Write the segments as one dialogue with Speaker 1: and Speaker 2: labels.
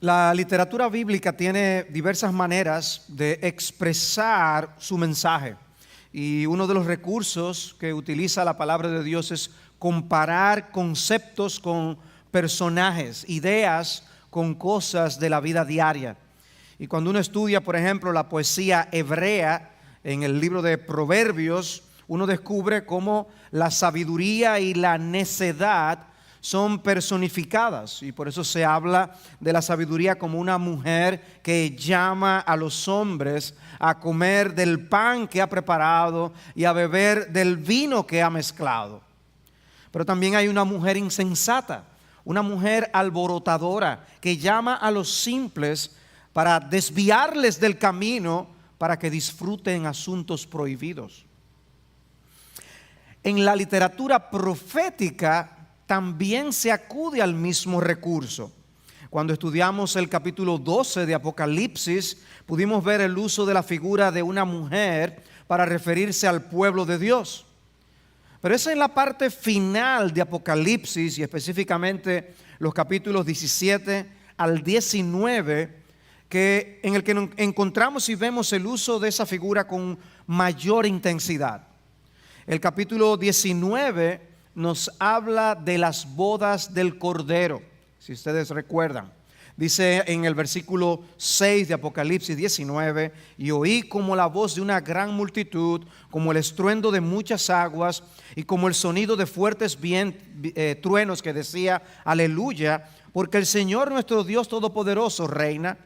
Speaker 1: La literatura bíblica tiene diversas maneras de expresar su mensaje. Y uno de los recursos que utiliza la palabra de Dios es comparar conceptos con personajes, ideas con cosas de la vida diaria. Y cuando uno estudia, por ejemplo, la poesía hebrea en el libro de Proverbios, uno descubre cómo la sabiduría y la necedad son personificadas, y por eso se habla de la sabiduría como una mujer que llama a los hombres a comer del pan que ha preparado y a beber del vino que ha mezclado. Pero también hay una mujer insensata, una mujer alborotadora que llama a los simples para desviarles del camino para que disfruten asuntos prohibidos. En la literatura profética también se acude al mismo recurso. Cuando estudiamos el capítulo 12 de Apocalipsis, pudimos ver el uso de la figura de una mujer para referirse al pueblo de Dios. Pero es en la parte final de Apocalipsis, y específicamente los capítulos 17 al 19, en el que encontramos y vemos el uso de esa figura con mayor intensidad. El capítulo 19 nos habla de las bodas del Cordero, si ustedes recuerdan. Dice en el versículo 6 de Apocalipsis 19: y oí como la voz de una gran multitud, como el estruendo de muchas aguas y como el sonido de fuertes truenos, que decía: aleluya, porque el Señor nuestro Dios Todopoderoso reina.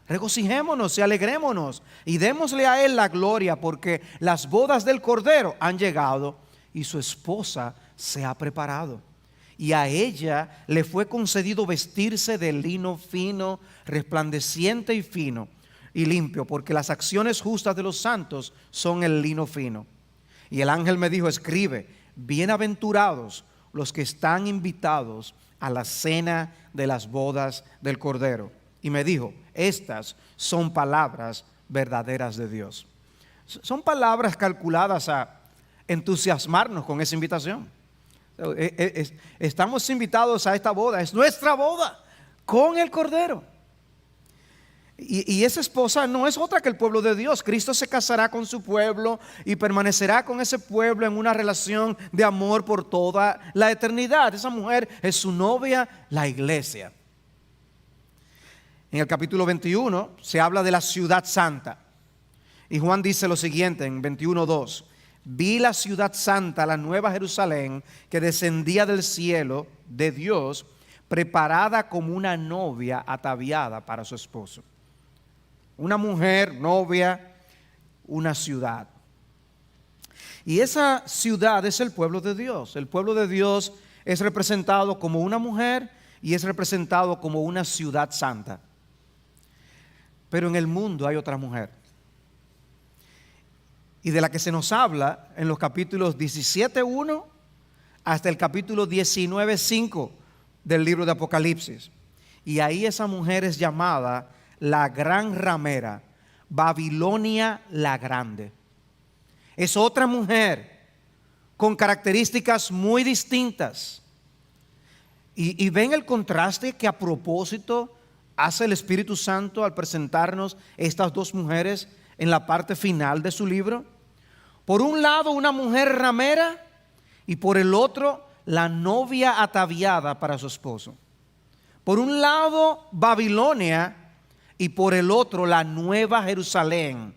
Speaker 1: Regocijémonos y alegrémonos y démosle a Él la gloria, porque las bodas del Cordero han llegado y su esposa se ha preparado. Y a ella le fue concedido vestirse de lino fino, resplandeciente y fino y limpio, porque las acciones justas de los santos son el lino fino. Y el ángel me dijo: escribe, bienaventurados los que están invitados a la cena de las bodas del Cordero. Y me dijo: estas son palabras verdaderas de Dios. Son palabras calculadas a entusiasmarnos con esa invitación. Estamos invitados a esta boda, es nuestra boda con el Cordero. Y esa esposa no es otra que el pueblo de Dios. Cristo se casará con su pueblo y permanecerá con ese pueblo en una relación de amor por toda la eternidad. Esa mujer es su novia, la iglesia. En el capítulo 21 se habla de la ciudad santa. Y Juan dice lo siguiente en 21:2: vi la ciudad santa, la nueva Jerusalén, que descendía del cielo de Dios, preparada como una novia ataviada para su esposo. Una mujer, novia, una ciudad. Y esa ciudad es el pueblo de Dios. El pueblo de Dios es representado como una mujer y es representado como una ciudad santa. Pero en el mundo hay otra mujer, y de la que se nos habla en los capítulos 17:1 hasta el capítulo 19:5 del libro de Apocalipsis. Y ahí esa mujer es llamada la gran ramera, Babilonia la grande. Es otra mujer con características muy distintas. Y ven el contraste que a propósito hace el Espíritu Santo al presentarnos estas dos mujeres en la parte final de su libro. Por un lado, una mujer ramera, y por el otro, la novia ataviada para su esposo. Por un lado, Babilonia, y por el otro, la nueva Jerusalén.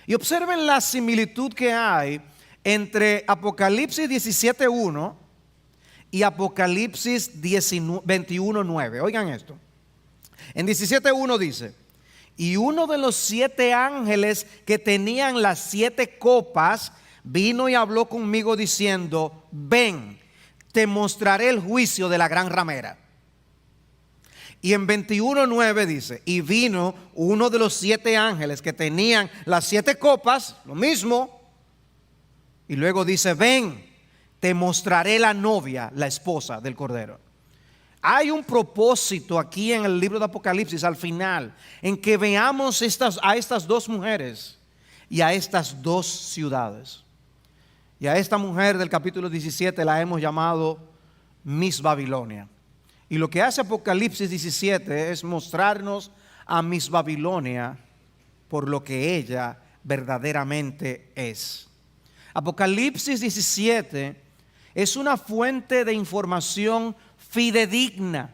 Speaker 1: Y observen la similitud que hay entre Apocalipsis 17:1 y Apocalipsis 21:9. Oigan esto. En 17:1 dice: y uno de los 7 ángeles que tenían las 7 copas vino y habló conmigo diciendo: ven, te mostraré el juicio de la gran ramera. Y en 21:9 dice: y vino uno de los 7 ángeles que tenían las 7 copas, lo mismo, y luego dice: ven, te mostraré la novia, la esposa del Cordero. Hay un propósito aquí en el libro de Apocalipsis al final, en que veamos a estas dos mujeres y a estas dos ciudades. Y a esta mujer del capítulo 17 la hemos llamado Miss Babilonia. Y lo que hace Apocalipsis 17 es mostrarnos a Miss Babilonia por lo que ella verdaderamente es. Apocalipsis 17 es una fuente de información fidedigna.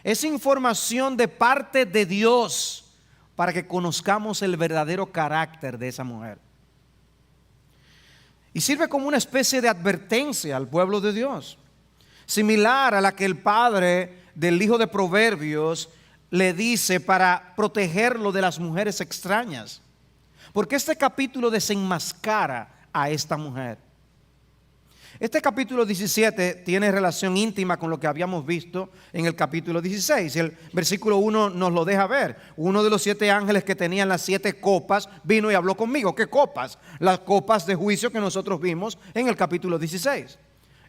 Speaker 1: Es información de parte de Dios para que conozcamos el verdadero carácter de esa mujer. Y sirve como una especie de advertencia al pueblo de Dios, similar a la que el padre del hijo de Proverbios le dice para protegerlo de las mujeres extrañas. Porque este capítulo desenmascara a esta mujer. Este capítulo 17 tiene relación íntima con lo que habíamos visto en el capítulo 16. El versículo 1 nos lo deja ver. Uno de los 7 ángeles que tenían las 7 copas vino y habló conmigo. ¿Qué copas? Las copas de juicio que nosotros vimos en el capítulo 16.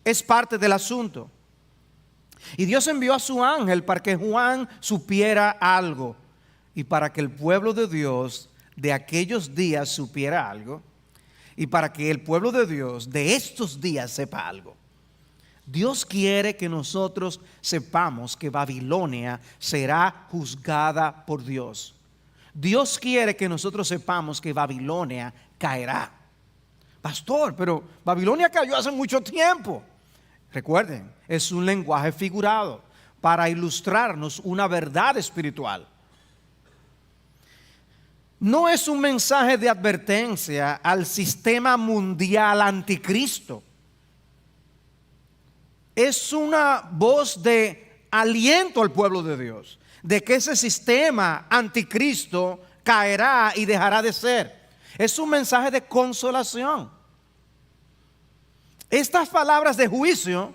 Speaker 1: Es parte del asunto. Y Dios envió a su ángel para que Juan supiera algo y para que el pueblo de Dios de aquellos días supiera algo y para que el pueblo de Dios de estos días sepa algo. Dios quiere que nosotros sepamos que Babilonia será juzgada por Dios. Dios quiere que nosotros sepamos que Babilonia caerá. Pastor, pero Babilonia cayó hace mucho tiempo. Recuerden, es un lenguaje figurado para ilustrarnos una verdad espiritual. No es un mensaje de advertencia al sistema mundial anticristo. Es una voz de aliento al pueblo de Dios, de que ese sistema anticristo caerá y dejará de ser. Es un mensaje de consolación. Estas palabras de juicio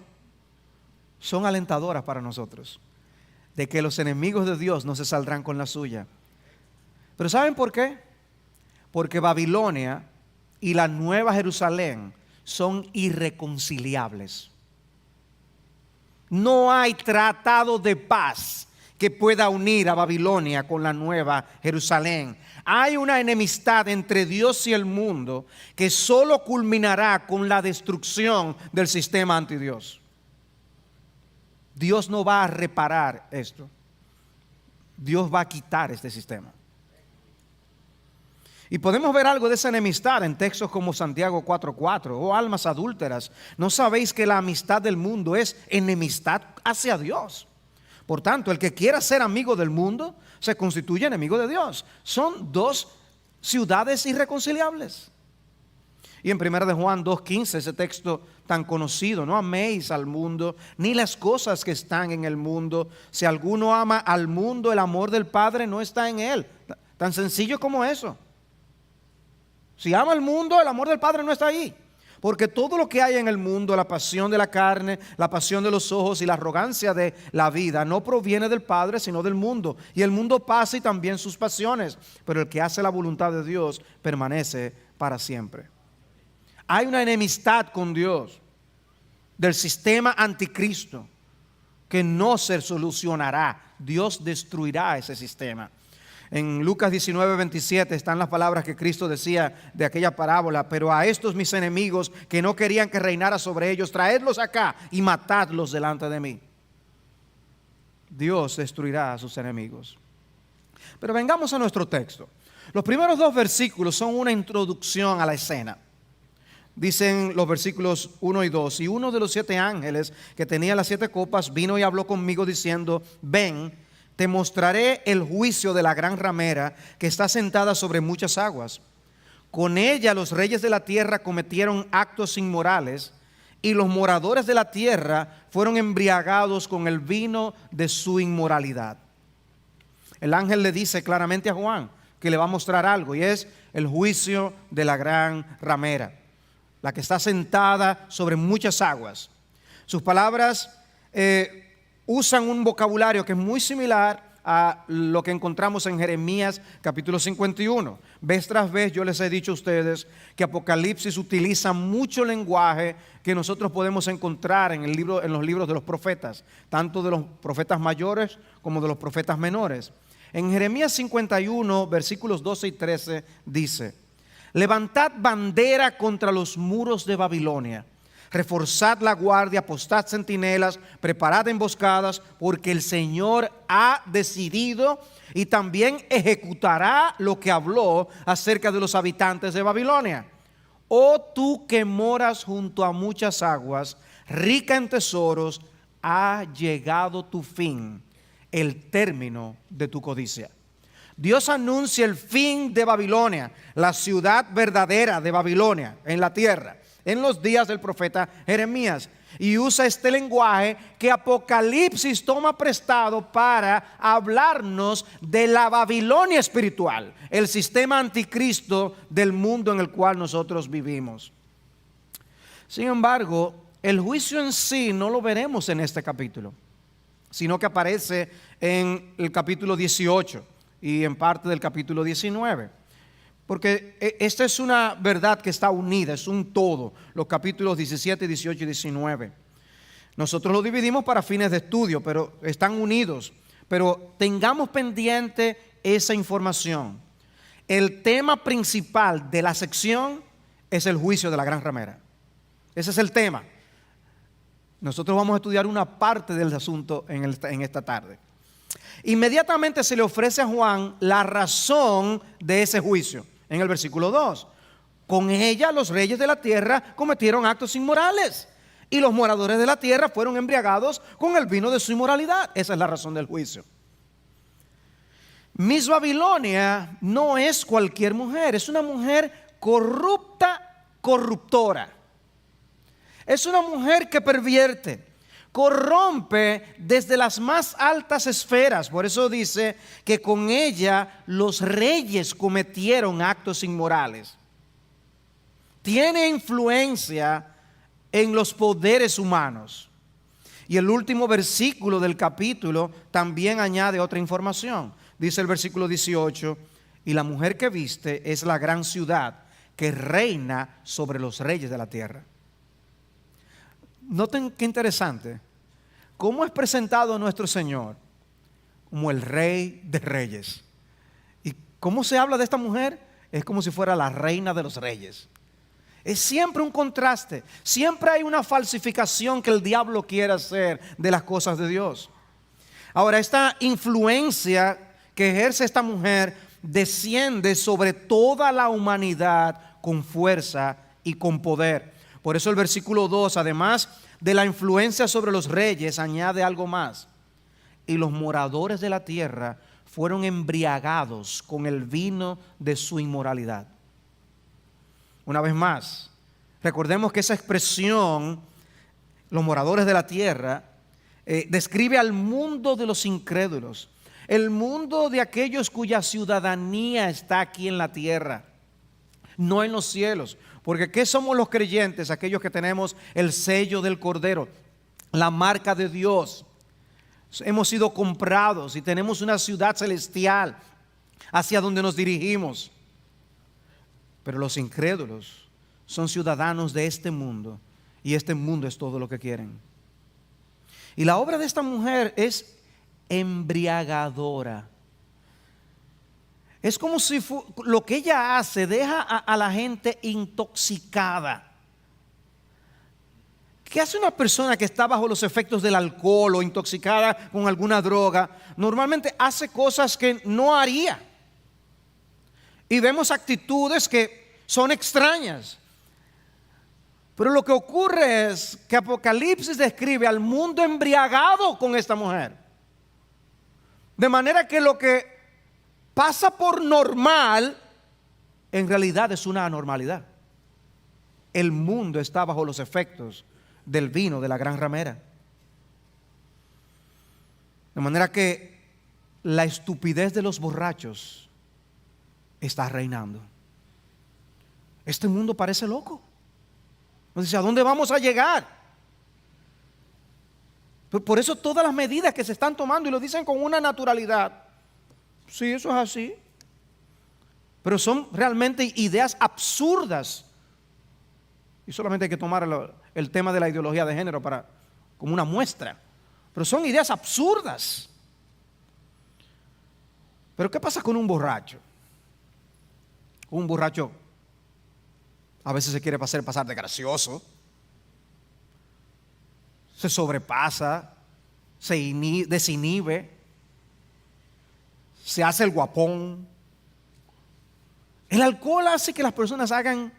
Speaker 1: son alentadoras para nosotros, de que los enemigos de Dios no se saldrán con la suya. Pero ¿saben por qué? Porque Babilonia y la Nueva Jerusalén son irreconciliables. No hay tratado de paz que pueda unir a Babilonia con la Nueva Jerusalén. Hay una enemistad entre Dios y el mundo que solo culminará con la destrucción del sistema antidios. Dios no va a reparar esto. Dios va a quitar este sistema. Y podemos ver algo de esa enemistad en textos como Santiago 4:4. Oh almas adúlteras, ¿no sabéis que la amistad del mundo es enemistad hacia Dios? Por tanto, el que quiera ser amigo del mundo se constituye enemigo de Dios. Son dos ciudades irreconciliables. Y en 1 de Juan 2:15, ese texto tan conocido: no améis al mundo ni las cosas que están en el mundo. Si alguno ama al mundo, el amor del Padre no está en él. Tan sencillo como eso. Si ama al mundo, el amor del Padre no está ahí. Porque todo lo que hay en el mundo, la pasión de la carne, la pasión de los ojos y la arrogancia de la vida, no proviene del Padre, sino del mundo. Y el mundo pasa y también sus pasiones, pero el que hace la voluntad de Dios permanece para siempre. Hay una enemistad con Dios del sistema anticristo que no se solucionará. Dios destruirá ese sistema. En Lucas 19:27 están las palabras que Cristo decía de aquella parábola: pero a estos mis enemigos que no querían que reinara sobre ellos, traedlos acá y matadlos delante de mí. Dios destruirá a sus enemigos. Pero vengamos a nuestro texto. Los primeros 2 versículos son una introducción a la escena. Dicen los versículos 1 y 2: y uno de los 7 ángeles que tenía las 7 copas vino y habló conmigo diciendo: ven, te mostraré el juicio de la gran ramera que está sentada sobre muchas aguas. Con ella los reyes de la tierra cometieron actos inmorales y los moradores de la tierra fueron embriagados con el vino de su inmoralidad. El ángel le dice claramente a Juan que le va a mostrar algo, y es el juicio de la gran ramera, la que está sentada sobre muchas aguas. Sus palabras usan un vocabulario que es muy similar a lo que encontramos en Jeremías capítulo 51. Vez tras vez yo les he dicho a ustedes que Apocalipsis utiliza mucho lenguaje que nosotros podemos encontrar en los libros de los profetas, tanto de los profetas mayores como de los profetas menores. En Jeremías 51, versículos 12 y 13 dice: levantad bandera contra los muros de Babilonia, reforzad la guardia, postad centinelas, preparad emboscadas, porque el Señor ha decidido y también ejecutará lo que habló acerca de los habitantes de Babilonia. Oh tú que moras junto a muchas aguas, rica en tesoros, ha llegado tu fin, el término de tu codicia. Dios anuncia el fin de Babilonia, la ciudad verdadera de Babilonia en la tierra, en los días del profeta Jeremías, y usa este lenguaje que Apocalipsis toma prestado para hablarnos de la Babilonia espiritual, el sistema anticristo del mundo en el cual nosotros vivimos. Sin embargo, el juicio en sí no lo veremos en este capítulo, sino que aparece en el capítulo 18 y en parte del capítulo 19. Porque esta es una verdad que está unida, es un todo, los capítulos 17, 18 y 19. Nosotros lo dividimos para fines de estudio, pero están unidos. Pero tengamos pendiente esa información. El tema principal de la sección es el juicio de la gran ramera. Ese es el tema. Nosotros vamos a estudiar una parte del asunto en esta tarde. Inmediatamente se le ofrece a Juan la razón de ese juicio. En el versículo 2, con ella los reyes de la tierra cometieron actos inmorales y los moradores de la tierra fueron embriagados con el vino de su inmoralidad. Esa es la razón del juicio. Miss Babilonia no es cualquier mujer, es una mujer corrupta, corruptora. Es una mujer que pervierte, corrompe desde las más altas esferas. Por eso dice que con ella los reyes cometieron actos inmorales. Tiene influencia en los poderes humanos. Y el último versículo del capítulo también añade otra información. Dice el versículo 18, y la mujer que viste es la gran ciudad que reina sobre los reyes de la tierra. Noten qué interesante. ¿Cómo es presentado nuestro Señor? Como el Rey de Reyes. ¿Y cómo se habla de esta mujer? Es como si fuera la reina de los reyes. Es siempre un contraste. Siempre hay una falsificación que el diablo quiere hacer de las cosas de Dios. Ahora, esta influencia que ejerce esta mujer desciende sobre toda la humanidad con fuerza y con poder. Por eso el versículo 2, además de la influencia sobre los reyes, añade algo más. Y los moradores de la tierra fueron embriagados con el vino de su inmoralidad. Una vez más, recordemos que esa expresión, los moradores de la tierra, describe al mundo de los incrédulos, el mundo de aquellos cuya ciudadanía está aquí en la tierra, no en los cielos. Porque ¿qué somos los creyentes? Aquellos que tenemos el sello del Cordero, la marca de Dios. Hemos sido comprados y tenemos una ciudad celestial hacia donde nos dirigimos. Pero los incrédulos son ciudadanos de este mundo y este mundo es todo lo que quieren. Y la obra de esta mujer es embriagadora. Es como si lo que ella hace deja a la gente intoxicada. ¿Qué hace una persona que está bajo los efectos del alcohol o intoxicada con alguna droga? Normalmente hace cosas que no haría. Y vemos actitudes que son extrañas. Pero lo que ocurre es que Apocalipsis describe al mundo embriagado con esta mujer. De manera que lo que pasa por normal, en realidad es una anormalidad. El mundo está bajo los efectos del vino de la gran ramera. De manera que la estupidez de los borrachos está reinando. Este mundo parece loco. Nos dice, ¿a dónde vamos a llegar? Por eso todas las medidas que se están tomando, y lo dicen con una naturalidad. Sí, eso es así. Pero son realmente ideas absurdas. Y solamente hay que tomar el tema de la ideología de género como una muestra. Pero son ideas absurdas. Pero ¿qué pasa con un borracho? Un borracho a veces se quiere pasar de gracioso. se sobrepasa, desinhibe, se hace el guapón. El alcohol hace que las personas hagan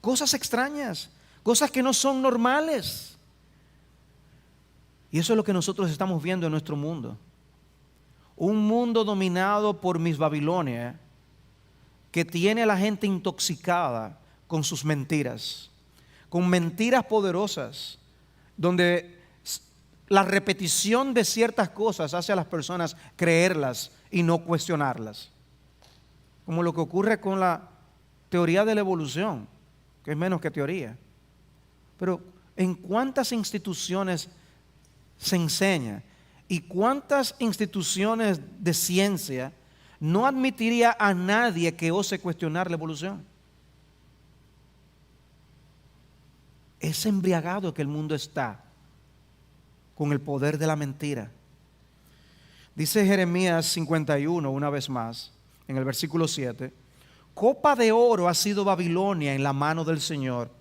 Speaker 1: cosas extrañas, cosas que no son normales. Y eso es lo que nosotros estamos viendo en nuestro mundo. Un mundo dominado por Miss Babilonia, que tiene a la gente intoxicada con sus mentiras, con mentiras poderosas, donde la repetición de ciertas cosas hace a las personas creerlas y no cuestionarlas. Como lo que ocurre con la teoría de la evolución, que es menos que teoría. Pero ¿en cuántas instituciones se enseña? ¿Y cuántas instituciones de ciencia no admitiría a nadie que ose cuestionar la evolución? Es embriagado que el mundo está con el poder de la mentira. Dice Jeremías 51 una vez más, en el versículo 7, copa de oro ha sido Babilonia en la mano del Señor,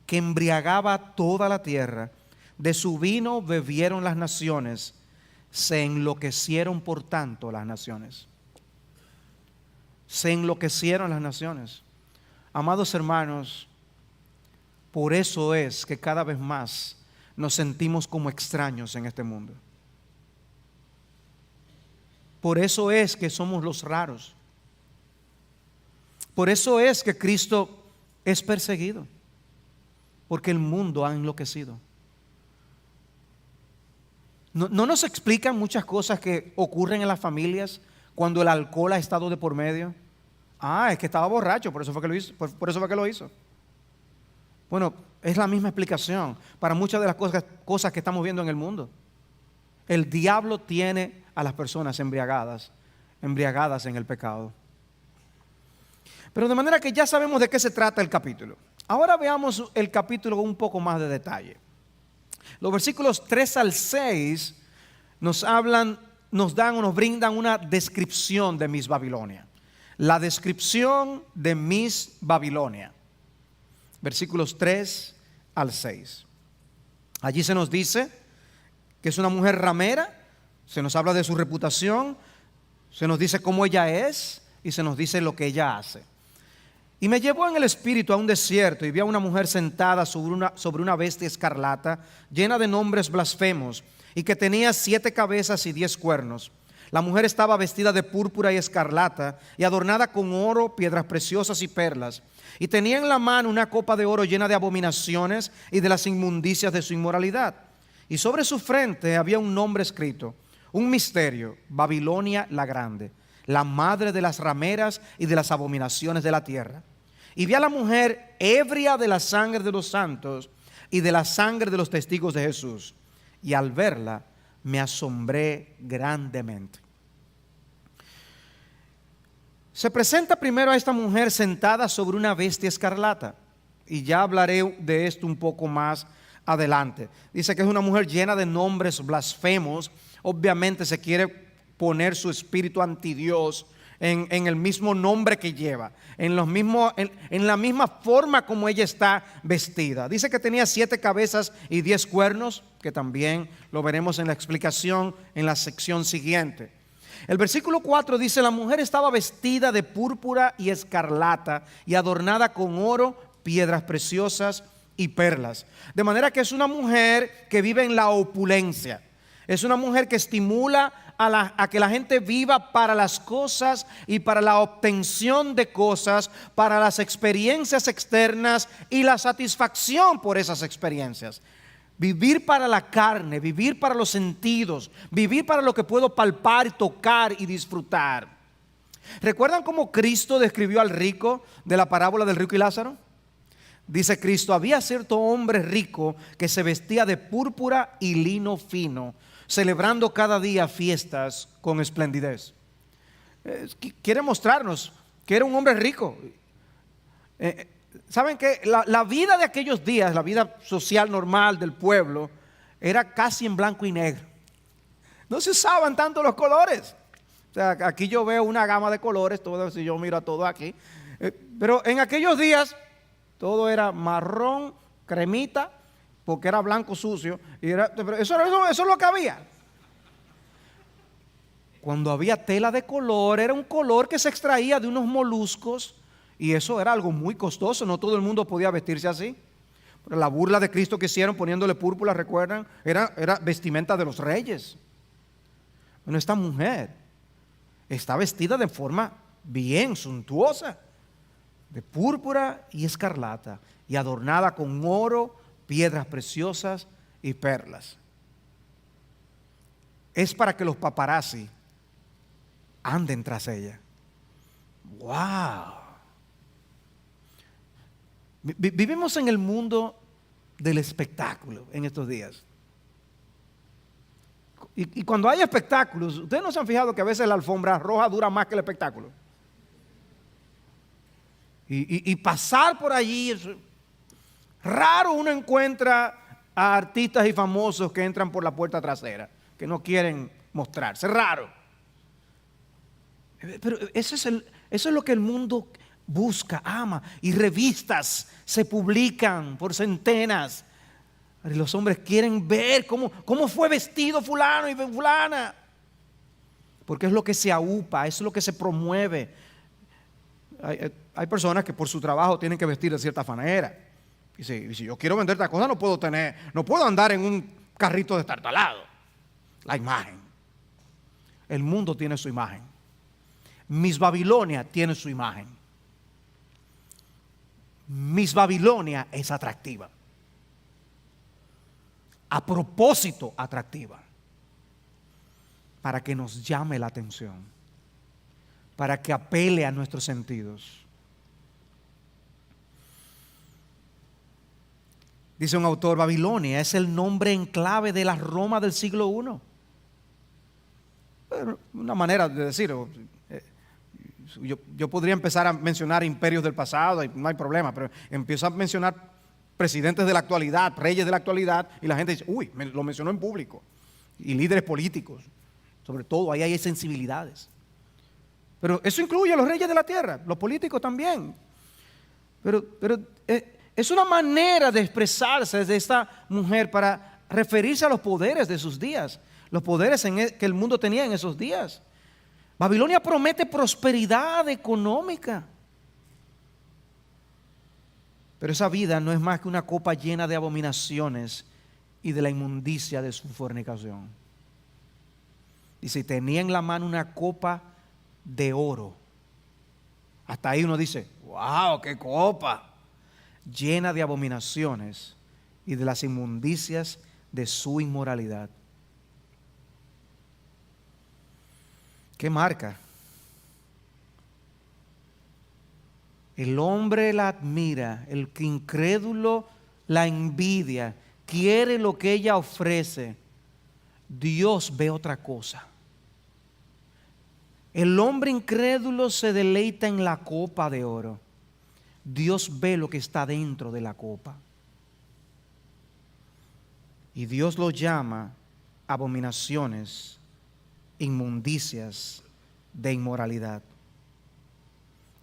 Speaker 1: que embriagaba toda la tierra. De su vino bebieron las naciones, se enloquecieron por tanto las naciones. Se enloquecieron las naciones. Amados hermanos, por eso es que cada vez más nos sentimos como extraños en este mundo. Por eso es que somos los raros. Por eso es que Cristo es perseguido, porque el mundo ha enloquecido. No nos explican muchas cosas que ocurren en las familias cuando el alcohol ha estado de por medio. Es que estaba borracho, por eso fue que lo hizo. Por eso fue que lo hizo. Bueno, es la misma explicación para muchas de las cosas que estamos viendo en el mundo. El diablo tiene a las personas embriagadas en el pecado. Pero de manera que ya sabemos de qué se trata el capítulo. Ahora veamos el capítulo con un poco más de detalle. Los versículos 3 al 6 nos brindan una descripción de Miss Babilonia. La descripción de Miss Babilonia. Versículos 3 al 6. Allí se nos dice que es una mujer ramera, se nos habla de su reputación, se nos dice cómo ella es y se nos dice lo que ella hace. Y me llevó en el espíritu a un desierto y vi a una mujer sentada sobre una bestia escarlata, llena de nombres blasfemos, y que tenía 7 cabezas y 10 cuernos. La mujer estaba vestida de púrpura y escarlata y adornada con oro, piedras preciosas y perlas. Y tenía en la mano una copa de oro llena de abominaciones y de las inmundicias de su inmoralidad. Y sobre su frente había un nombre escrito, un misterio: Babilonia la Grande, la madre de las rameras y de las abominaciones de la tierra. Y vi a la mujer ebria de la sangre de los santos y de la sangre de los testigos de Jesús. Y al verla me asombré grandemente. Se presenta primero a esta mujer sentada sobre una bestia escarlata. Y ya hablaré de esto un poco más adelante. Dice que es una mujer llena de nombres blasfemos. Obviamente se quiere poner su espíritu anti Dios en el mismo nombre que lleva, en la misma forma como ella está vestida. Dice que tenía 7 cabezas y 10 cuernos, que también lo veremos en la explicación en la sección siguiente. El versículo 4 dice: la mujer estaba vestida de púrpura y escarlata y adornada con oro, piedras preciosas y perlas. De manera que es una mujer que vive en la opulencia. Es una mujer que estimula a que la gente viva para las cosas y para la obtención de cosas, para las experiencias externas y la satisfacción por esas experiencias. Vivir para la carne, vivir para los sentidos, vivir para lo que puedo palpar, tocar y disfrutar. ¿Recuerdan cómo Cristo describió al rico de la parábola del rico y Lázaro? Dice Cristo: había cierto hombre rico que se vestía de púrpura y lino fino, celebrando cada día fiestas con esplendidez. Quiere mostrarnos que era un hombre rico. ¿Saben qué? La vida de aquellos días, la vida social normal del pueblo, era casi en blanco y negro. No se usaban tanto los colores. O sea, aquí yo veo una gama de colores, todo, si yo miro a todo aquí. Pero en aquellos días todo era marrón, cremita, porque era blanco sucio, pero eso es lo que había. Cuando había tela de color, era un color que se extraía de unos moluscos, y eso era algo muy costoso, no todo el mundo podía vestirse así. Pero la burla de Cristo que hicieron poniéndole púrpura, ¿recuerdan? Era vestimenta de los reyes. Bueno, esta mujer está vestida de forma bien suntuosa, de púrpura y escarlata, y adornada con oro, piedras preciosas y perlas. Es para que los paparazzi anden tras ella. ¡Wow! Vivimos en el mundo del espectáculo en estos días. Y cuando hay espectáculos, ustedes no se han fijado que a veces la alfombra roja dura más que el espectáculo. Y pasar por allí, raro uno encuentra a artistas y famosos que entran por la puerta trasera, que no quieren mostrarse, raro. Pero eso es lo que el mundo busca, ama, y revistas se publican por centenas. Y los hombres quieren ver cómo fue vestido fulano y fulana, porque es lo que se aupa, es lo que se promueve. Hay personas que por su trabajo tienen que vestir de cierta manera. Y si yo quiero vender esta cosa, no puedo andar en un carrito destartalado. La imagen. El mundo tiene su imagen. Miss Babilonia tiene su imagen. Miss Babilonia es atractiva. A propósito atractiva. Para que nos llame la atención. Para que apele a nuestros sentidos. Dice un autor, Babilonia es el nombre en clave de la Roma del siglo I. Una manera de decirlo. Yo podría empezar a mencionar imperios del pasado, y no hay problema, pero empiezo a mencionar presidentes de la actualidad, reyes de la actualidad, y la gente dice, uy, lo mencionó en público. Y líderes políticos, sobre todo, ahí hay sensibilidades. Pero eso incluye a los reyes de la tierra, los políticos también. Pero es una manera de expresarse de esta mujer para referirse a los poderes de sus días, los poderes que el mundo tenía en esos días. Babilonia promete prosperidad económica. Pero esa vida no es más que una copa llena de abominaciones y de la inmundicia de su fornicación. Dice, tenía en la mano una copa de oro. Hasta ahí uno dice, wow, qué copa. Llena de abominaciones y de las inmundicias de su inmoralidad. ¿Qué marca? El hombre la admira, el que incrédulo la envidia, quiere lo que ella ofrece. Dios ve otra cosa. El hombre incrédulo se deleita en la copa de oro. Dios ve lo que está dentro de la copa. Y Dios lo llama abominaciones, inmundicias de inmoralidad.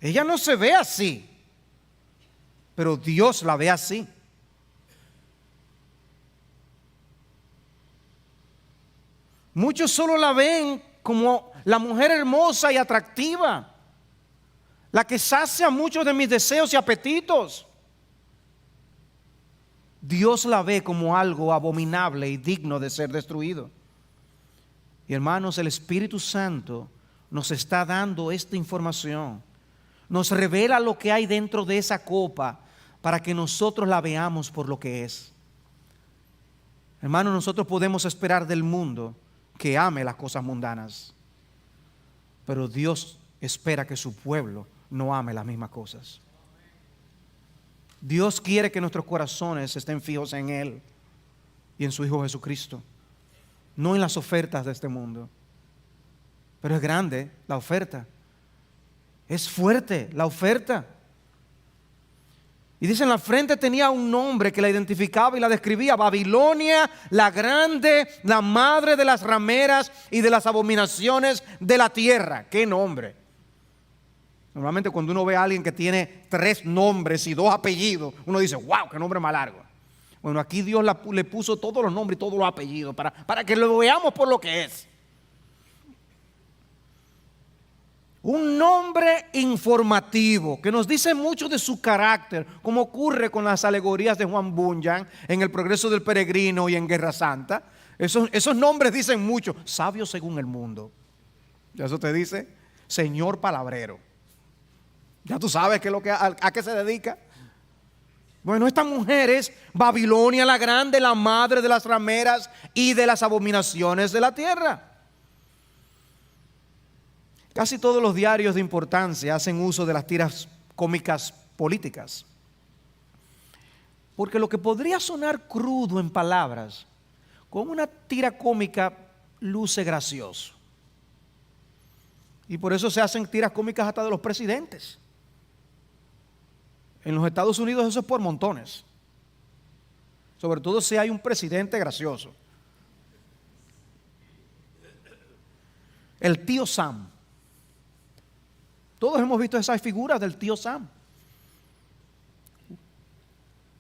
Speaker 1: Ella no se ve así, pero Dios la ve así. Muchos solo la ven como la mujer hermosa y atractiva, la que sacia muchos de mis deseos y apetitos. Dios la ve como algo abominable y digno de ser destruido. Y hermanos, el Espíritu Santo nos está dando esta información. Nos revela lo que hay dentro de esa copa para que nosotros la veamos por lo que es. Hermanos, nosotros podemos esperar del mundo que ame las cosas mundanas, pero Dios espera que su pueblo no ame las mismas cosas. Dios quiere que nuestros corazones estén fijos en Él y en su Hijo Jesucristo, no en las ofertas de este mundo. Pero es grande la oferta, es fuerte la oferta. Y dice, en la frente tenía un nombre que la identificaba y la describía: Babilonia, la grande, la madre de las rameras y de las abominaciones de la tierra. ¿Qué nombre? Normalmente cuando uno ve a alguien que tiene 3 nombres y 2 apellidos, uno dice, wow, qué nombre más largo. Bueno, aquí Dios le puso todos los nombres y todos los apellidos para que lo veamos por lo que es. Un nombre informativo que nos dice mucho de su carácter, como ocurre con las alegorías de Juan Bunyan en El progreso del peregrino y en Guerra Santa. Esos nombres dicen mucho. Sabio según el mundo. Ya eso te dice señor palabrero. Ya tú sabes a qué se dedica. Bueno, esta mujer es Babilonia la grande, la madre de las rameras y de las abominaciones de la tierra. Casi todos los diarios de importancia hacen uso de las tiras cómicas políticas. Porque lo que podría sonar crudo en palabras, con una tira cómica luce gracioso. Y por eso se hacen tiras cómicas hasta de los presidentes. En los Estados Unidos eso es por montones. Sobre todo si hay un presidente gracioso. El tío Sam. Todos hemos visto esas figuras del tío Sam.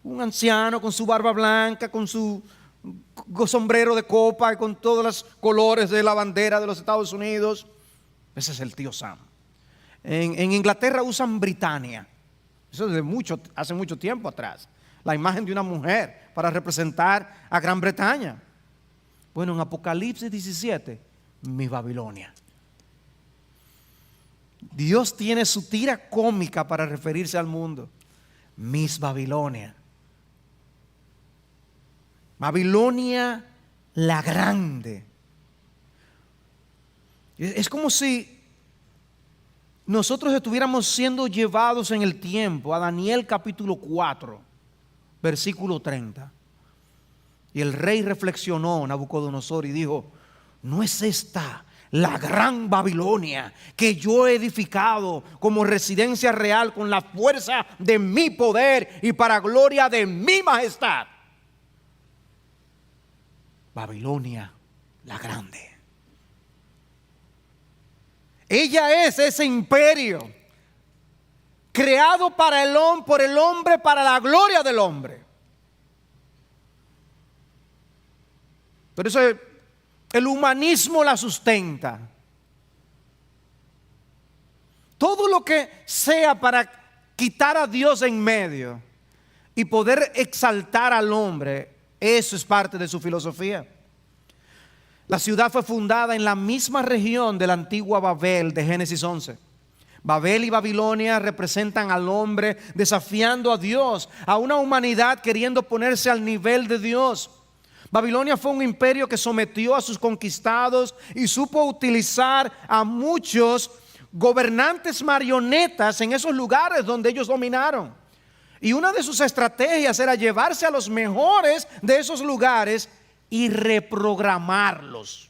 Speaker 1: Un anciano con su barba blanca, con su sombrero de copa y con todos los colores de la bandera de los Estados Unidos. Ese es el tío Sam. En Inglaterra usan Britannia. Eso hace mucho tiempo atrás. La imagen de una mujer para representar a Gran Bretaña. Bueno, en Apocalipsis 17, mi Babilonia. Dios tiene su tira cómica para referirse al mundo. Miss Babilonia. Babilonia la grande. Es como si nosotros estuviéramos siendo llevados en el tiempo a Daniel capítulo 4, versículo 30. Y el rey reflexionó, Nabucodonosor, y dijo: ¿no es esta la gran Babilonia que yo he edificado como residencia real con la fuerza de mi poder y para gloria de mi majestad? Babilonia la grande. Ella es ese imperio creado por el hombre, para la gloria del hombre. Por eso el humanismo la sustenta. Todo lo que sea para quitar a Dios en medio y poder exaltar al hombre, eso es parte de su filosofía. La ciudad fue fundada en la misma región de la antigua Babel de Génesis 11. Babel y Babilonia representan al hombre desafiando a Dios, a una humanidad queriendo ponerse al nivel de Dios. Babilonia fue un imperio que sometió a sus conquistados y supo utilizar a muchos gobernantes marionetas en esos lugares donde ellos dominaron. Y una de sus estrategias era llevarse a los mejores de esos lugares y reprogramarlos.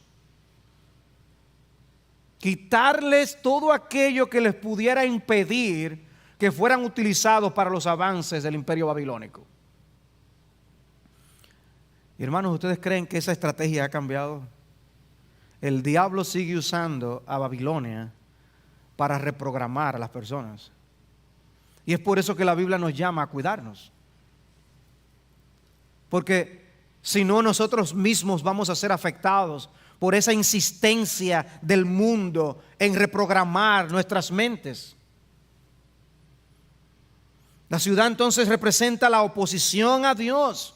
Speaker 1: Quitarles todo aquello que les pudiera impedir que fueran utilizados para los avances del imperio babilónico. Y hermanos, ¿ustedes creen que esa estrategia ha cambiado? El diablo sigue usando a Babilonia para reprogramar a las personas. Y es por eso que la Biblia nos llama a cuidarnos. Porque si no, nosotros mismos vamos a ser afectados por esa insistencia del mundo en reprogramar nuestras mentes. La ciudad entonces representa la oposición a Dios,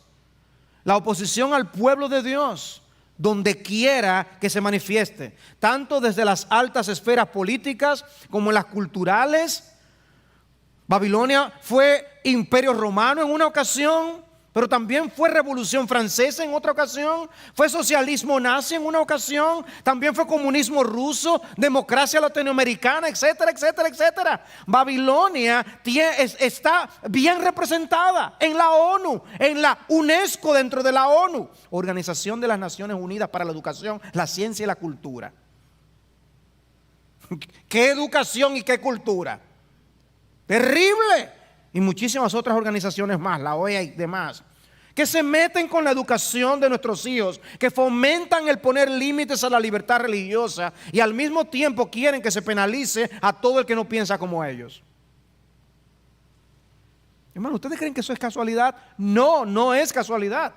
Speaker 1: la oposición al pueblo de Dios, donde quiera que se manifieste, tanto desde las altas esferas políticas como en las culturales. Babilonia fue imperio romano en una ocasión, pero también fue revolución francesa en otra ocasión, fue socialismo nazi en una ocasión, también fue comunismo ruso, democracia latinoamericana, etcétera, etcétera, etcétera. Babilonia está bien representada en la ONU, en la UNESCO, dentro de la ONU, Organización de las Naciones Unidas para la Educación, la Ciencia y la Cultura. ¿Qué educación y qué cultura? Terrible. Y muchísimas otras organizaciones más, la OEA y demás, que se meten con la educación de nuestros hijos, que fomentan el poner límites a la libertad religiosa y al mismo tiempo quieren que se penalice a todo el que no piensa como ellos. Hermano, ¿ustedes creen que eso es casualidad? No, no es casualidad.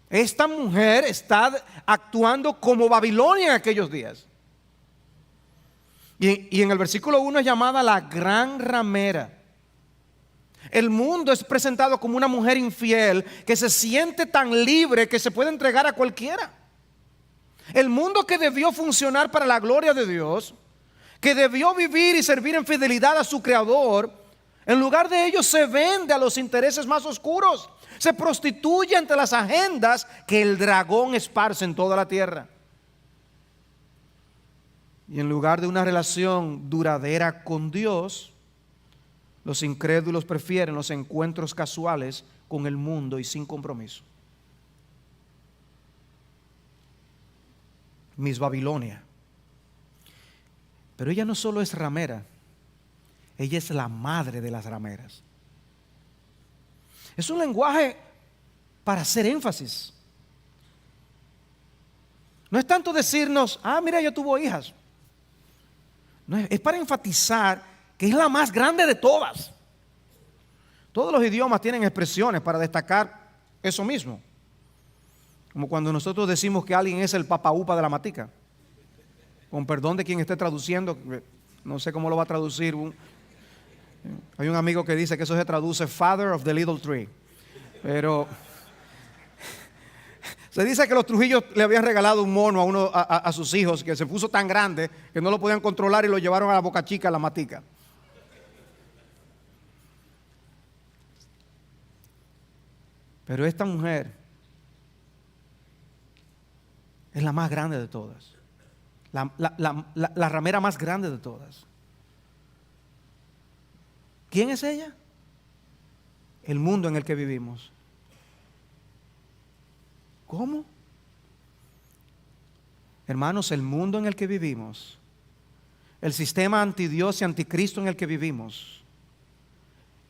Speaker 1: Esta mujer está actuando como Babilonia en aquellos días. Y en el versículo 1 es llamada la gran ramera. El mundo es presentado como una mujer infiel que se siente tan libre que se puede entregar a cualquiera. El mundo que debió funcionar para la gloria de Dios, que debió vivir y servir en fidelidad a su Creador, en lugar de ello se vende a los intereses más oscuros, se prostituye ante las agendas que el dragón esparce en toda la tierra. Y en lugar de una relación duradera con Dios, los incrédulos prefieren los encuentros casuales con el mundo y sin compromiso. Miss Babilonia. Pero ella no solo es ramera, ella es la madre de las rameras. Es un lenguaje para hacer énfasis. No es tanto decirnos, mira, ella tuvo hijas. No, es para enfatizar que es la más grande de todas. Todos los idiomas tienen expresiones para destacar eso mismo. Como cuando nosotros decimos que alguien es el papaupa de la matica. Con perdón de quien esté traduciendo, no sé cómo lo va a traducir. Hay un amigo que dice que eso se traduce Father of the Little Tree. Pero se dice que los Trujillos le habían regalado un mono a sus hijos que se puso tan grande que no lo podían controlar y lo llevaron a la Boca Chica, a la matica. Pero esta mujer es la más grande de todas. La ramera más grande de todas. ¿Quién es ella? El mundo en el que vivimos. ¿Cómo? Hermanos, el mundo en el que vivimos, el sistema antidios y anticristo en el que vivimos,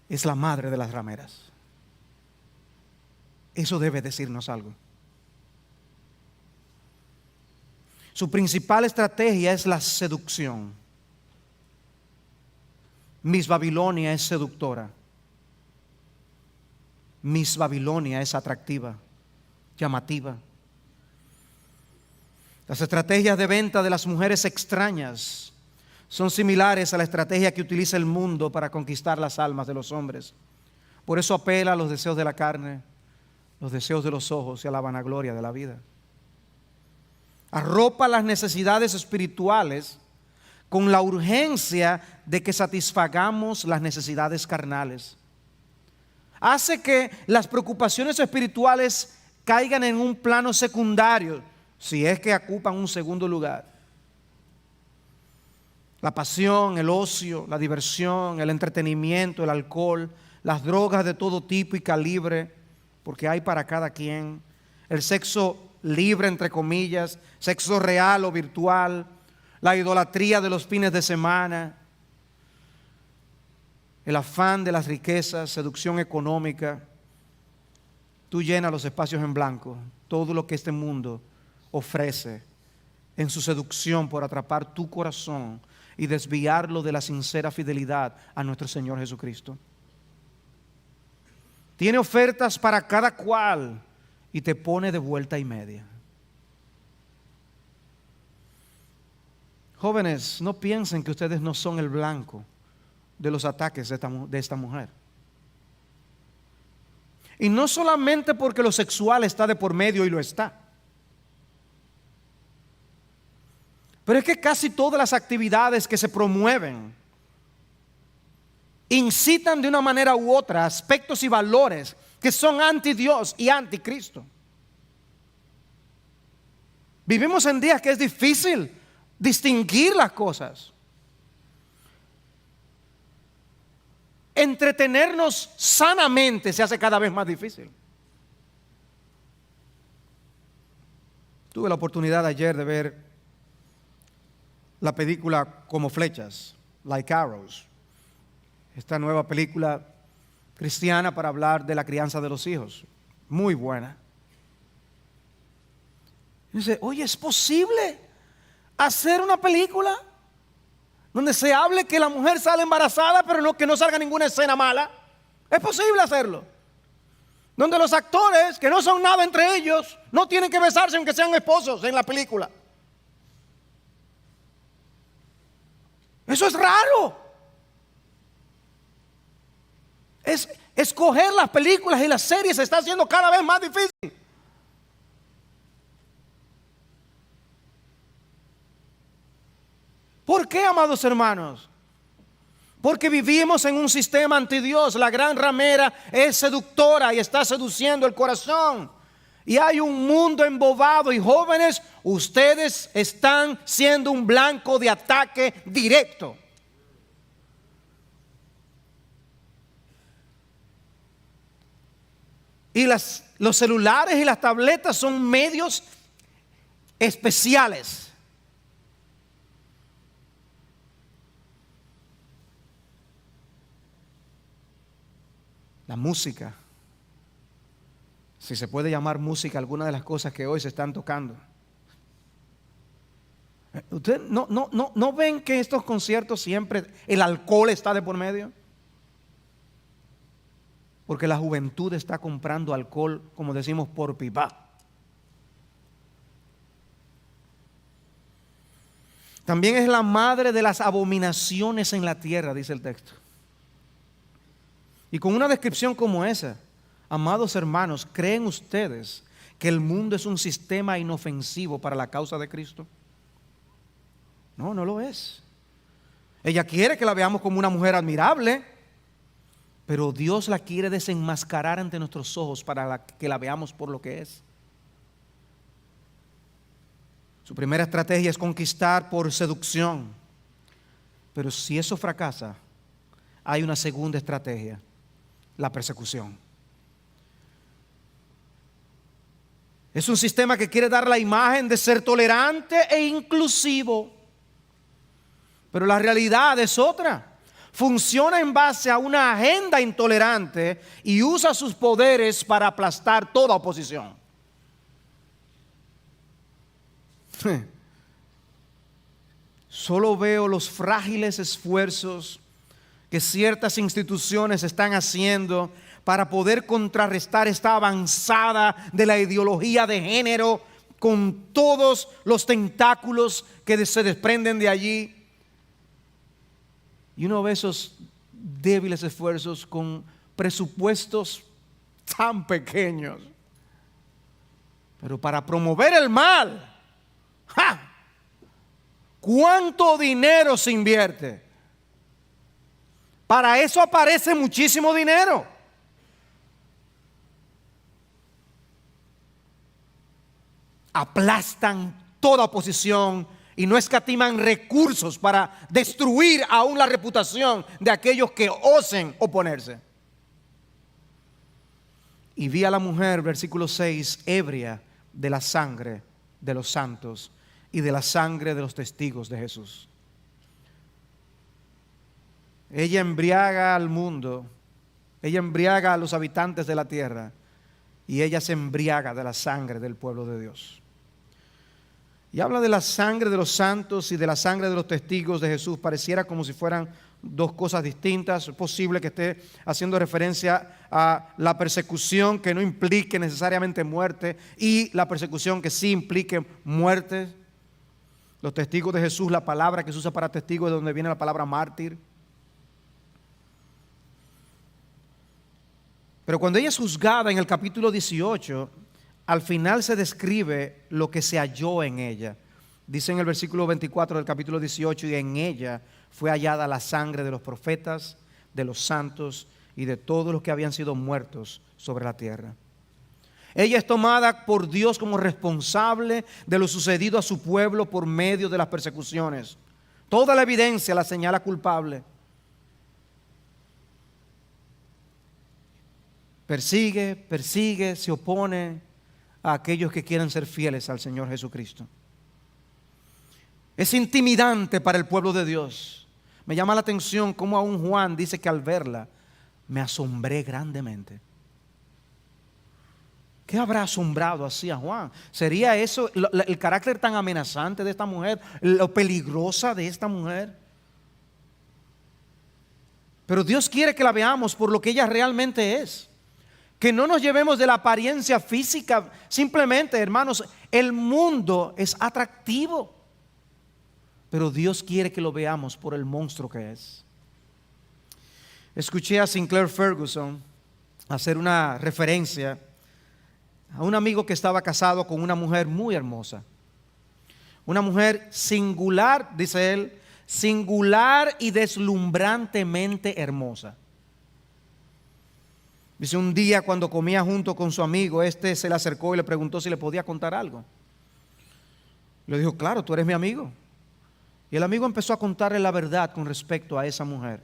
Speaker 1: es la madre de las rameras. Eso debe decirnos algo. Su principal estrategia es la seducción. Miss Babilonia es seductora. Miss Babilonia es atractiva, llamativa. Las estrategias de venta de las mujeres extrañas son similares a la estrategia que utiliza el mundo para conquistar las almas de los hombres. Por eso apela a los deseos de la carne, los deseos de los ojos y a la vanagloria de la vida. Arropa las necesidades espirituales con la urgencia de que satisfagamos las necesidades carnales. Hace que las preocupaciones espirituales caigan en un plano secundario, si es que ocupan un segundo lugar. La pasión, el ocio, la diversión, el entretenimiento, el alcohol, las drogas de todo tipo y calibre, porque hay para cada quien, el sexo libre, entre comillas, sexo real o virtual, la idolatría de los fines de semana, el afán de las riquezas, seducción económica. Tú llenas los espacios en blanco, todo lo que este mundo ofrece en su seducción por atrapar tu corazón y desviarlo de la sincera fidelidad a nuestro Señor Jesucristo. Tiene ofertas para cada cual y te pone de vuelta y media. Jóvenes, no piensen que ustedes no son el blanco de los ataques de esta mujer. Y no solamente porque lo sexual está de por medio, y lo está. Pero es que casi todas las actividades que se promueven incitan de una manera u otra aspectos y valores que son anti Dios y anticristo. Vivimos en días que es difícil distinguir las cosas. Entretenernos sanamente se hace cada vez más difícil. Tuve la oportunidad ayer de ver la película Como Flechas, Like Arrows, esta nueva película cristiana para hablar de la crianza de los hijos, muy buena. Y dice, oye, ¿es posible hacer una película donde se hable que la mujer sale embarazada, pero no, que no salga ninguna escena mala. Es posible hacerlo. Donde los actores, que no son nada entre ellos, no tienen que besarse aunque sean esposos en la película. Eso es raro. Escoger las películas y las series se está haciendo cada vez más difícil. ¿Por qué, amados hermanos? Porque vivimos en un sistema anti Dios. La gran ramera es seductora y está seduciendo el corazón. Y hay un mundo embobado. Y jóvenes, ustedes están siendo un blanco de ataque directo. Y los celulares y las tabletas son medios especiales. La música, si se puede llamar música, algunas de las cosas que hoy se están tocando. ¿Ustedes no ven que estos conciertos siempre el alcohol está de por medio? Porque la juventud está comprando alcohol, como decimos, por pipa. También es la madre de las abominaciones en la tierra, dice el texto. Y con una descripción como esa, amados hermanos, ¿creen ustedes que el mundo es un sistema inofensivo para la causa de Cristo? No, no lo es. Ella quiere que la veamos como una mujer admirable, pero Dios la quiere desenmascarar ante nuestros ojos para que la veamos por lo que es. Su primera estrategia es conquistar por seducción. Pero si eso fracasa, hay una segunda estrategia: la persecución. Es un sistema que quiere dar la imagen de ser tolerante e inclusivo. Pero la realidad es otra. Funciona en base a una agenda intolerante y usa sus poderes para aplastar toda oposición. Solo veo los frágiles esfuerzos que ciertas instituciones están haciendo para poder contrarrestar esta avanzada de la ideología de género con todos los tentáculos que se desprenden de allí. Y uno ve esos débiles esfuerzos con presupuestos tan pequeños. Pero para promover el mal, ¡ja!, ¿cuánto dinero se invierte? Para eso aparece muchísimo dinero. Aplastan toda oposición y no escatiman recursos para destruir aún la reputación de aquellos que osen oponerse. Y vi a la mujer, versículo 6, ebria de la sangre de los santos y de la sangre de los testigos de Jesús. Ella embriaga al mundo, ella embriaga a los habitantes de la tierra y ella se embriaga de la sangre del pueblo de Dios. Y habla de la sangre de los santos y de la sangre de los testigos de Jesús. Pareciera como si fueran dos cosas distintas. Es posible que esté haciendo referencia a la persecución que no implique necesariamente muerte y la persecución que sí implique muerte. Los testigos de Jesús, la palabra que se usa para testigo es de donde viene la palabra mártir. Pero cuando ella es juzgada en el capítulo 18, al final se describe lo que se halló en ella. Dice en el versículo 24 del capítulo 18: y en ella fue hallada la sangre de los profetas, de los santos y de todos los que habían sido muertos sobre la tierra. Ella es tomada por Dios como responsable de lo sucedido a su pueblo por medio de las persecuciones. Toda la evidencia la señala culpable. Persigue, se opone a aquellos que quieren ser fieles al Señor Jesucristo. Es intimidante para el pueblo de Dios. Me llama la atención cómo aún Juan dice que al verla me asombré grandemente. ¿Qué habrá asombrado así a Juan? ¿Sería eso el carácter tan amenazante de esta mujer? ¿Lo peligrosa de esta mujer? Pero Dios quiere que la veamos por lo que ella realmente es. Que no nos llevemos de la apariencia física. Simplemente, hermanos, el mundo es atractivo, pero Dios quiere que lo veamos por el monstruo que es. Escuché a Sinclair Ferguson hacer una referencia a un amigo que estaba casado con una mujer muy hermosa. Una mujer singular, dice él, singular y deslumbrantemente hermosa. Dice, un día cuando comía junto con su amigo, se le acercó y le preguntó si le podía contar algo. Le dijo, claro, tú eres mi amigo. Y el amigo empezó a contarle la verdad con respecto a esa mujer,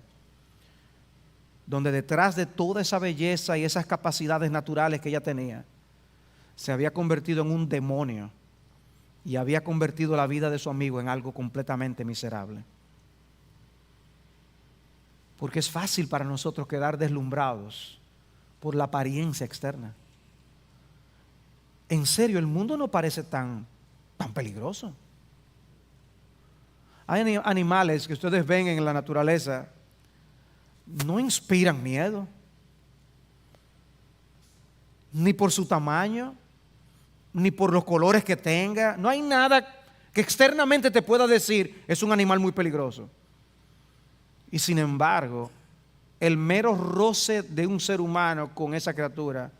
Speaker 1: donde detrás de toda esa belleza y esas capacidades naturales que ella tenía, se había convertido en un demonio y había convertido la vida de su amigo en algo completamente miserable. Porque es fácil para nosotros quedar deslumbrados por la apariencia externa. En serio, el mundo no parece tan peligroso. Hay animales que ustedes ven en la naturaleza, no inspiran miedo, ni por su tamaño, ni por los colores que tenga. No hay nada que externamente te pueda decir, es un animal muy peligroso. Y sin embargo, el mero roce de un ser humano con esa criatura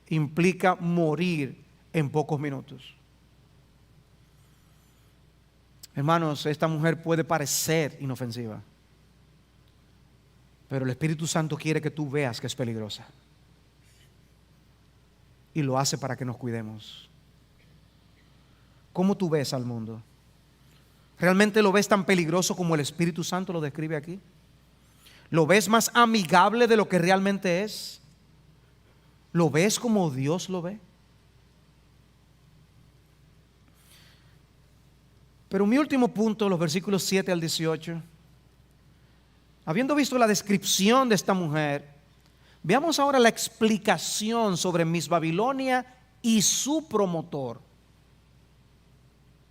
Speaker 1: implica morir en pocos minutos. Hermanos, esta mujer puede parecer inofensiva, pero el Espíritu Santo quiere que tú veas que es peligrosa. Y lo hace para que nos cuidemos. ¿Cómo tú ves al mundo? ¿Realmente lo ves tan peligroso como el Espíritu Santo lo describe aquí? ¿Lo ves más amigable de lo que realmente es? ¿Lo ves como Dios lo ve? Pero mi último punto, los versículos 7 al 18, habiendo visto la descripción de esta mujer, veamos ahora la explicación sobre Miss Babilonia y su promotor.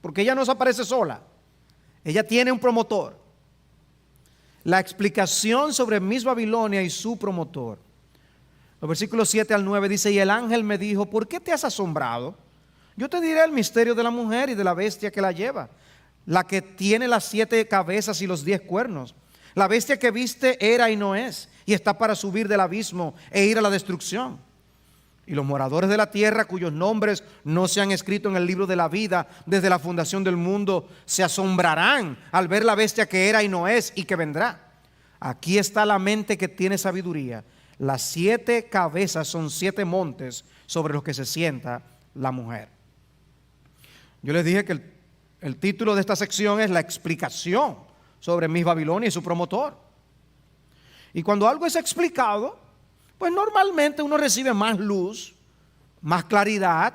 Speaker 1: Porque ella no se aparece sola, ella tiene un promotor. La explicación sobre Miss Babilonia y su promotor. Los versículos 7 al 9 dice, y el ángel me dijo, ¿por qué te has asombrado? Yo te diré el misterio de la mujer y de la bestia que la lleva, la que tiene las 7 cabezas y los 10 cuernos. La bestia que viste era y no es, y está para subir del abismo e ir a la destrucción. Y los moradores de la tierra, cuyos nombres no se han escrito en el libro de la vida desde la fundación del mundo, se asombrarán al ver la bestia que era y no es y que vendrá. Aquí está la mente que tiene sabiduría. Las 7 cabezas son 7 montes sobre los que se sienta la mujer. Yo les dije que el título de esta sección es la explicación sobre Miss Babilonia y su promotor. Y cuando algo es explicado, pues normalmente uno recibe más luz, más claridad.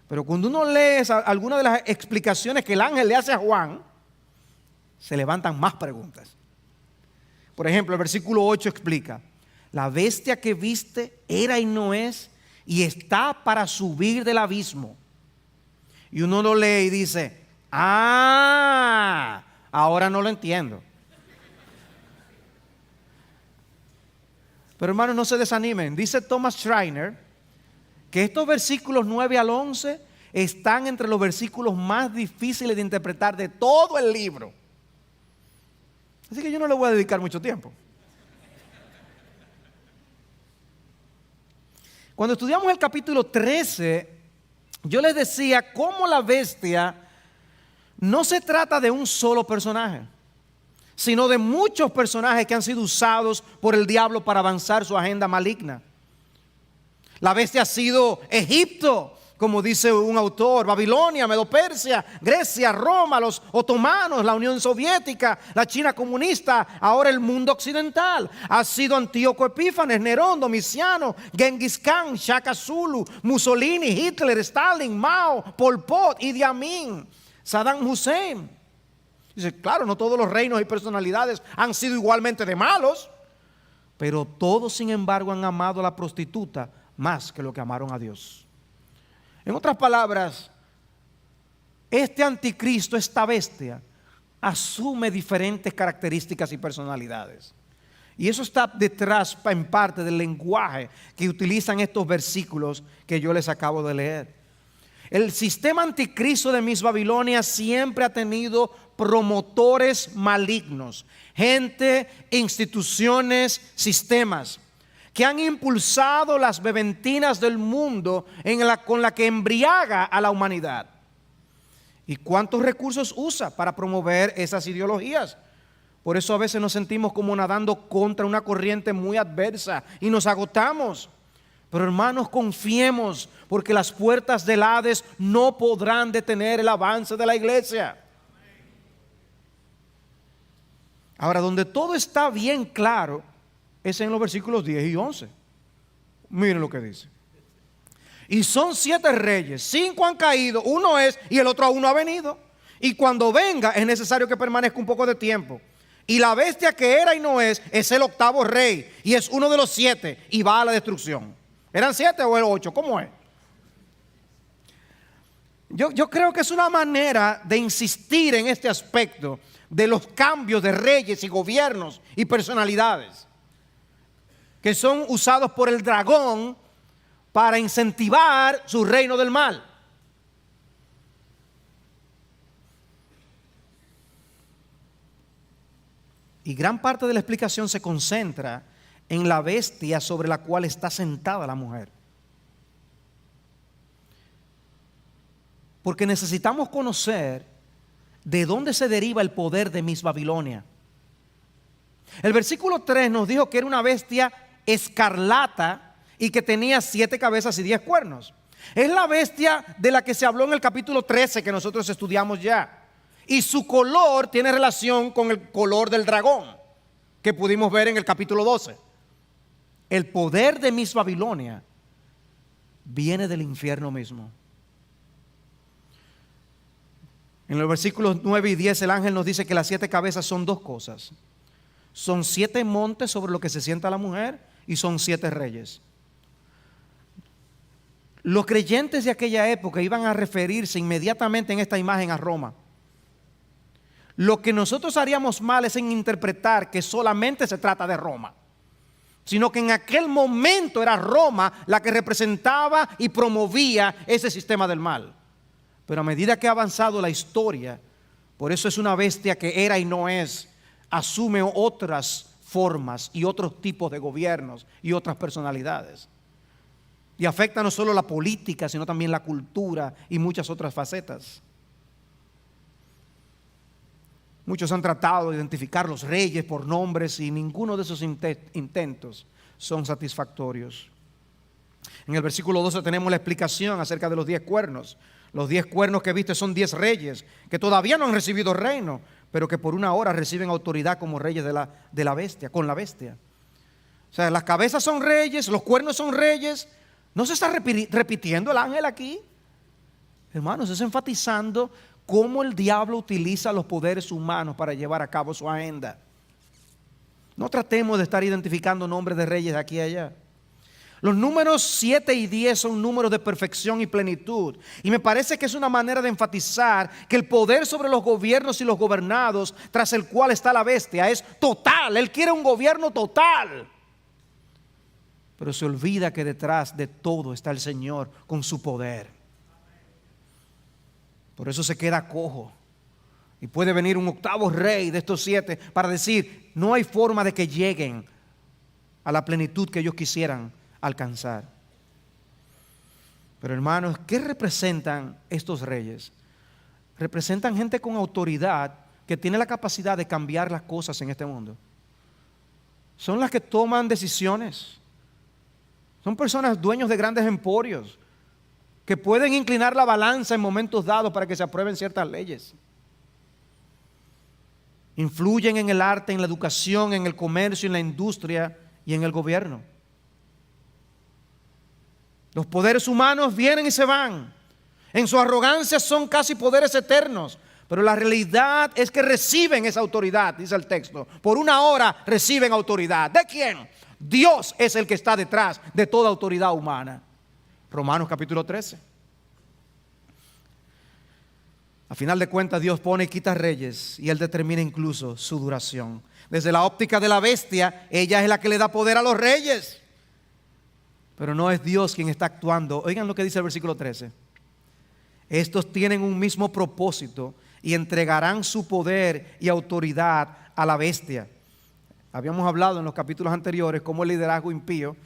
Speaker 1: Pero cuando uno lee alguna de las explicaciones que el ángel le hace a Juan, se levantan más preguntas. Por ejemplo, el versículo 8 explica, la bestia que viste era y no es, y está para subir del abismo. Y uno lo lee y dice, ahora no lo entiendo. Pero hermanos, no se desanimen. Dice Thomas Schreiner que estos versículos 9 al 11 están entre los versículos más difíciles de interpretar de todo el libro. Así que yo no le voy a dedicar mucho tiempo. Cuando estudiamos el capítulo 13, yo les decía cómo la bestia no se trata de un solo personaje, sino de muchos personajes que han sido usados por el diablo para avanzar su agenda maligna. La bestia ha sido Egipto, como dice un autor, Babilonia, Medo-Persia, Grecia, Roma, los otomanos, la Unión Soviética, la China comunista, ahora el mundo occidental. Ha sido Antíoco Epífanes, Nerón, Domiciano, Genghis Khan, Shaka Zulu, Mussolini, Hitler, Stalin, Mao, Pol Pot, Idi Amin, Saddam Hussein. Dice, claro, no todos los reinos y personalidades han sido igualmente de malos, pero todos sin embargo han amado a la prostituta más que lo que amaron a Dios. En otras palabras, este anticristo, esta bestia, asume diferentes características y personalidades. Y eso está detrás en parte del lenguaje que utilizan estos versículos que yo les acabo de leer. El sistema anticristo de Miss Babilonia siempre ha tenido promotores malignos, gente, instituciones, sistemas que han impulsado las bebentinas del mundo con la que embriaga a la humanidad. ¿Y cuántos recursos usa para promover esas ideologías? Por eso a veces nos sentimos como nadando contra una corriente muy adversa y nos agotamos. Pero hermanos, confiemos, porque las puertas del Hades no podrán detener el avance de la iglesia. Ahora, donde todo está bien claro es en los versículos 10 y 11. Miren lo que dice. Y son 7 reyes, 5 han caído, uno es y el otro aún no ha venido. Y cuando venga es necesario que permanezca un poco de tiempo. Y la bestia que era y no es el 8º rey y es uno de los 7 y va a la destrucción. ¿Eran 7 o el 8? ¿Cómo es? Yo creo que es una manera de insistir en este aspecto de los cambios de reyes y gobiernos y personalidades que son usados por el dragón para incentivar su reino del mal. Y gran parte de la explicación se concentra en la bestia sobre la cual está sentada la mujer. Porque necesitamos conocer de dónde se deriva el poder de Miss Babilonia. El versículo 3 nos dijo que era una bestia escarlata y que tenía 7 cabezas y 10 cuernos. Es la bestia de la que se habló en el capítulo 13 que nosotros estudiamos ya. Y su color tiene relación con el color del dragón que pudimos ver en el capítulo 12. El poder de Miss Babilonia viene del infierno mismo. En los versículos 9 y 10 el ángel nos dice que las 7 cabezas son 2 cosas. Son 7 montes sobre los que se sienta la mujer y son 7 reyes. Los creyentes de aquella época iban a referirse inmediatamente en esta imagen a Roma. Lo que nosotros haríamos mal es en interpretar que solamente se trata de Roma, sino que en aquel momento era Roma la que representaba y promovía ese sistema del mal. Pero a medida que ha avanzado la historia, por eso es una bestia que era y no es, asume otras formas y otros tipos de gobiernos y otras personalidades. Y afecta no solo la política, sino también la cultura y muchas otras facetas. Muchos han tratado de identificar los reyes por nombres y ninguno de esos intentos son satisfactorios. En el versículo 12 tenemos la explicación acerca de los 10 cuernos. Los 10 cuernos que viste son 10 reyes que todavía no han recibido reino, pero que por una hora reciben autoridad como reyes de la bestia, con la bestia. O sea, las cabezas son reyes, los cuernos son reyes. ¿No se está repitiendo el ángel aquí? Hermanos, es enfatizando cómo el diablo utiliza los poderes humanos para llevar a cabo su agenda. No tratemos de estar identificando nombres de reyes de aquí y allá. Los números 7 y 10 son números de perfección y plenitud. Y me parece que es una manera de enfatizar que el poder sobre los gobiernos y los gobernados, tras el cual está la bestia, es total. Él quiere un gobierno total. Pero se olvida que detrás de todo está el Señor con su poder. Por eso se queda cojo. Y puede venir un 8º rey de estos 7 para decir, no hay forma de que lleguen a la plenitud que ellos quisieran alcanzar. Pero hermanos, ¿qué representan estos reyes? Representan gente con autoridad que tiene la capacidad de cambiar las cosas en este mundo. Son las que toman decisiones. Son personas dueños de grandes emporios que pueden inclinar la balanza en momentos dados para que se aprueben ciertas leyes. Influyen en el arte, en la educación, en el comercio, en la industria y en el gobierno. Los poderes humanos vienen y se van. En su arrogancia son casi poderes eternos. Pero la realidad es que reciben esa autoridad, dice el texto. Por una hora reciben autoridad. ¿De quién? Dios es el que está detrás de toda autoridad humana. Romanos capítulo 13. A final de cuentas, Dios pone y quita reyes y Él determina incluso su duración. Desde la óptica de la bestia, ella es la que le da poder a los reyes. Pero no es Dios quien está actuando. Oigan lo que dice el versículo 13. Estos tienen un mismo propósito y entregarán su poder y autoridad a la bestia. Habíamos hablado en los capítulos anteriores cómo el liderazgo impío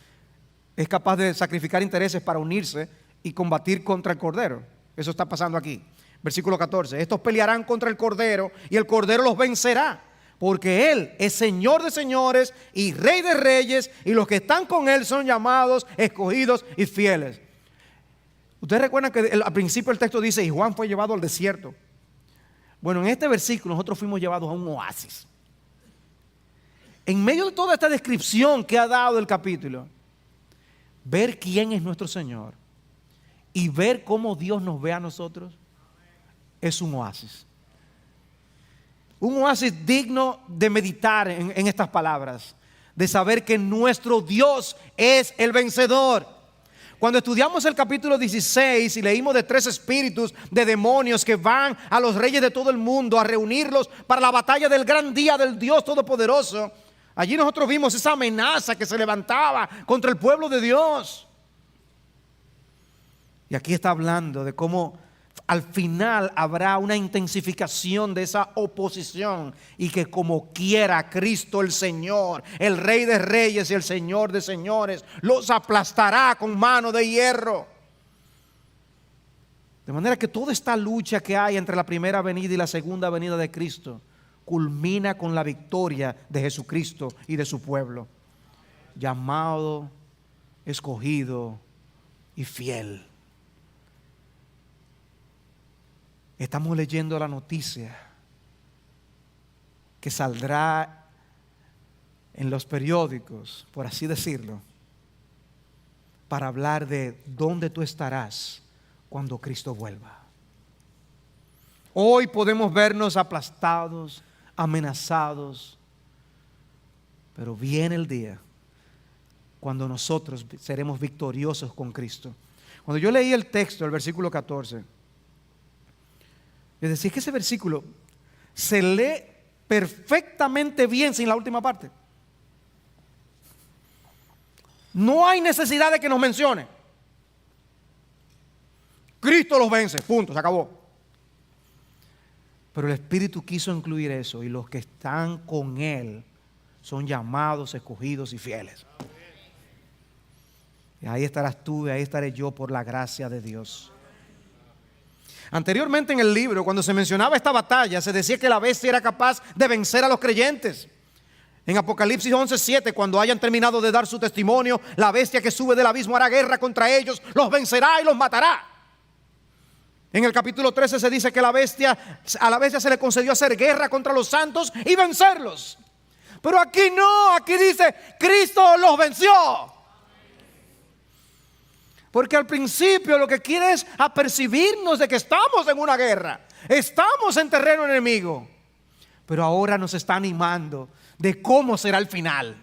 Speaker 1: es capaz de sacrificar intereses para unirse y combatir contra el Cordero. Eso está pasando aquí. Versículo 14. Estos pelearán contra el Cordero y el Cordero los vencerá, porque Él es Señor de señores y Rey de reyes, y los que están con Él son llamados, escogidos y fieles. Ustedes recuerdan que al principio el texto dice, y Juan fue llevado al desierto. Bueno, en este versículo nosotros fuimos llevados a un oasis. En medio de toda esta descripción que ha dado el capítulo, ver quién es nuestro Señor y ver cómo Dios nos ve a nosotros es un oasis. Un oasis digno de meditar en estas palabras, de saber que nuestro Dios es el vencedor. Cuando estudiamos el capítulo 16 y leímos de 3 espíritus de demonios que van a los reyes de todo el mundo a reunirlos para la batalla del gran día del Dios Todopoderoso, allí nosotros vimos esa amenaza que se levantaba contra el pueblo de Dios. Y aquí está hablando de cómo al final habrá una intensificación de esa oposición, y que como quiera Cristo el Señor, el Rey de reyes y el Señor de señores, los aplastará con mano de hierro. De manera que toda esta lucha que hay entre la primera venida y la segunda venida de Cristo culmina con la victoria de Jesucristo y de su pueblo, llamado, escogido y fiel. Estamos leyendo la noticia que saldrá en los periódicos, por así decirlo, para hablar de dónde tú estarás cuando Cristo vuelva. Hoy podemos vernos aplastados, amenazados, pero viene el día cuando nosotros seremos victoriosos con Cristo. Cuando yo leí el texto, el versículo 14, es decir, que ese versículo se lee perfectamente bien sin la última parte. No hay necesidad de que nos mencione. Cristo los vence, punto, se acabó. Pero el Espíritu quiso incluir eso, y los que están con Él son llamados, escogidos y fieles. Y ahí estarás tú y ahí estaré yo por la gracia de Dios. Anteriormente en el libro, cuando se mencionaba esta batalla, se decía que la bestia era capaz de vencer a los creyentes. En Apocalipsis 11:7, cuando hayan terminado de dar su testimonio, la bestia que sube del abismo hará guerra contra ellos, los vencerá y los matará. En el capítulo 13 se dice que a la bestia se le concedió hacer guerra contra los santos y vencerlos. Pero aquí no, aquí dice, Cristo los venció. Porque al principio lo que quiere es apercibirnos de que estamos en una guerra, estamos en terreno enemigo. Pero ahora nos está animando de cómo será el final.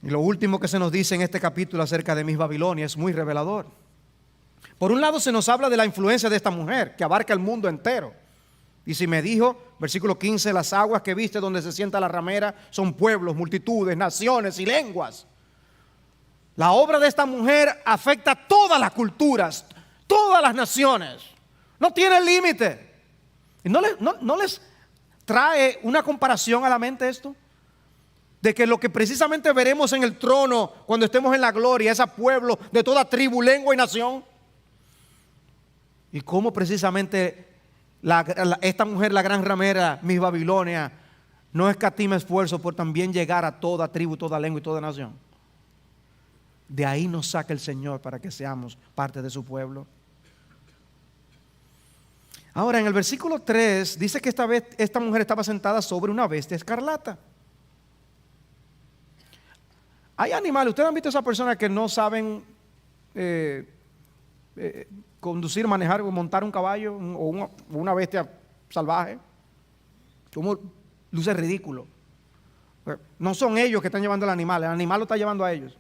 Speaker 1: Y lo último que se nos dice en este capítulo acerca de Miss Babilonia es muy revelador. Por un lado se nos habla de la influencia de esta mujer que abarca el mundo entero. Y si me dijo, versículo 15, las aguas que viste donde se sienta la ramera son pueblos, multitudes, naciones y lenguas. La obra de esta mujer afecta a todas las culturas, todas las naciones. No tiene límite. ¿Y no les trae una comparación a la mente esto? De que lo que precisamente veremos en el trono cuando estemos en la gloria es a pueblo de toda tribu, lengua y nación. Y cómo precisamente esta mujer, la gran ramera, Miss Babilonia, no escatima esfuerzo por también llegar a toda tribu, toda lengua y toda nación. De ahí nos saca el Señor para que seamos parte de su pueblo. Ahora en el versículo 3 dice que esta mujer estaba sentada sobre una bestia escarlata. Hay animales, ustedes han visto a esas personas que no saben conducir, manejar o montar un caballo o una bestia salvaje. Como luce ridículo. No son ellos que están llevando el animal lo está llevando a ellos.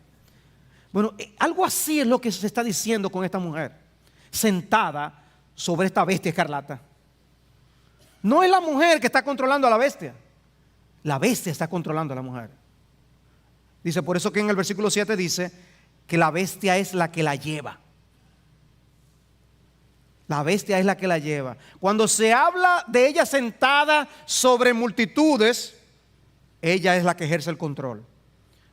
Speaker 1: Bueno, algo así es lo que se está diciendo con esta mujer. sentada sobre esta bestia escarlata. No es la mujer que está controlando a la bestia. La bestia está controlando a la mujer. Dice, por eso que en el versículo 7 dice que la bestia es la que la lleva. La bestia es la que la lleva. Cuando se habla de ella sentada sobre multitudes, ella es la que ejerce el control.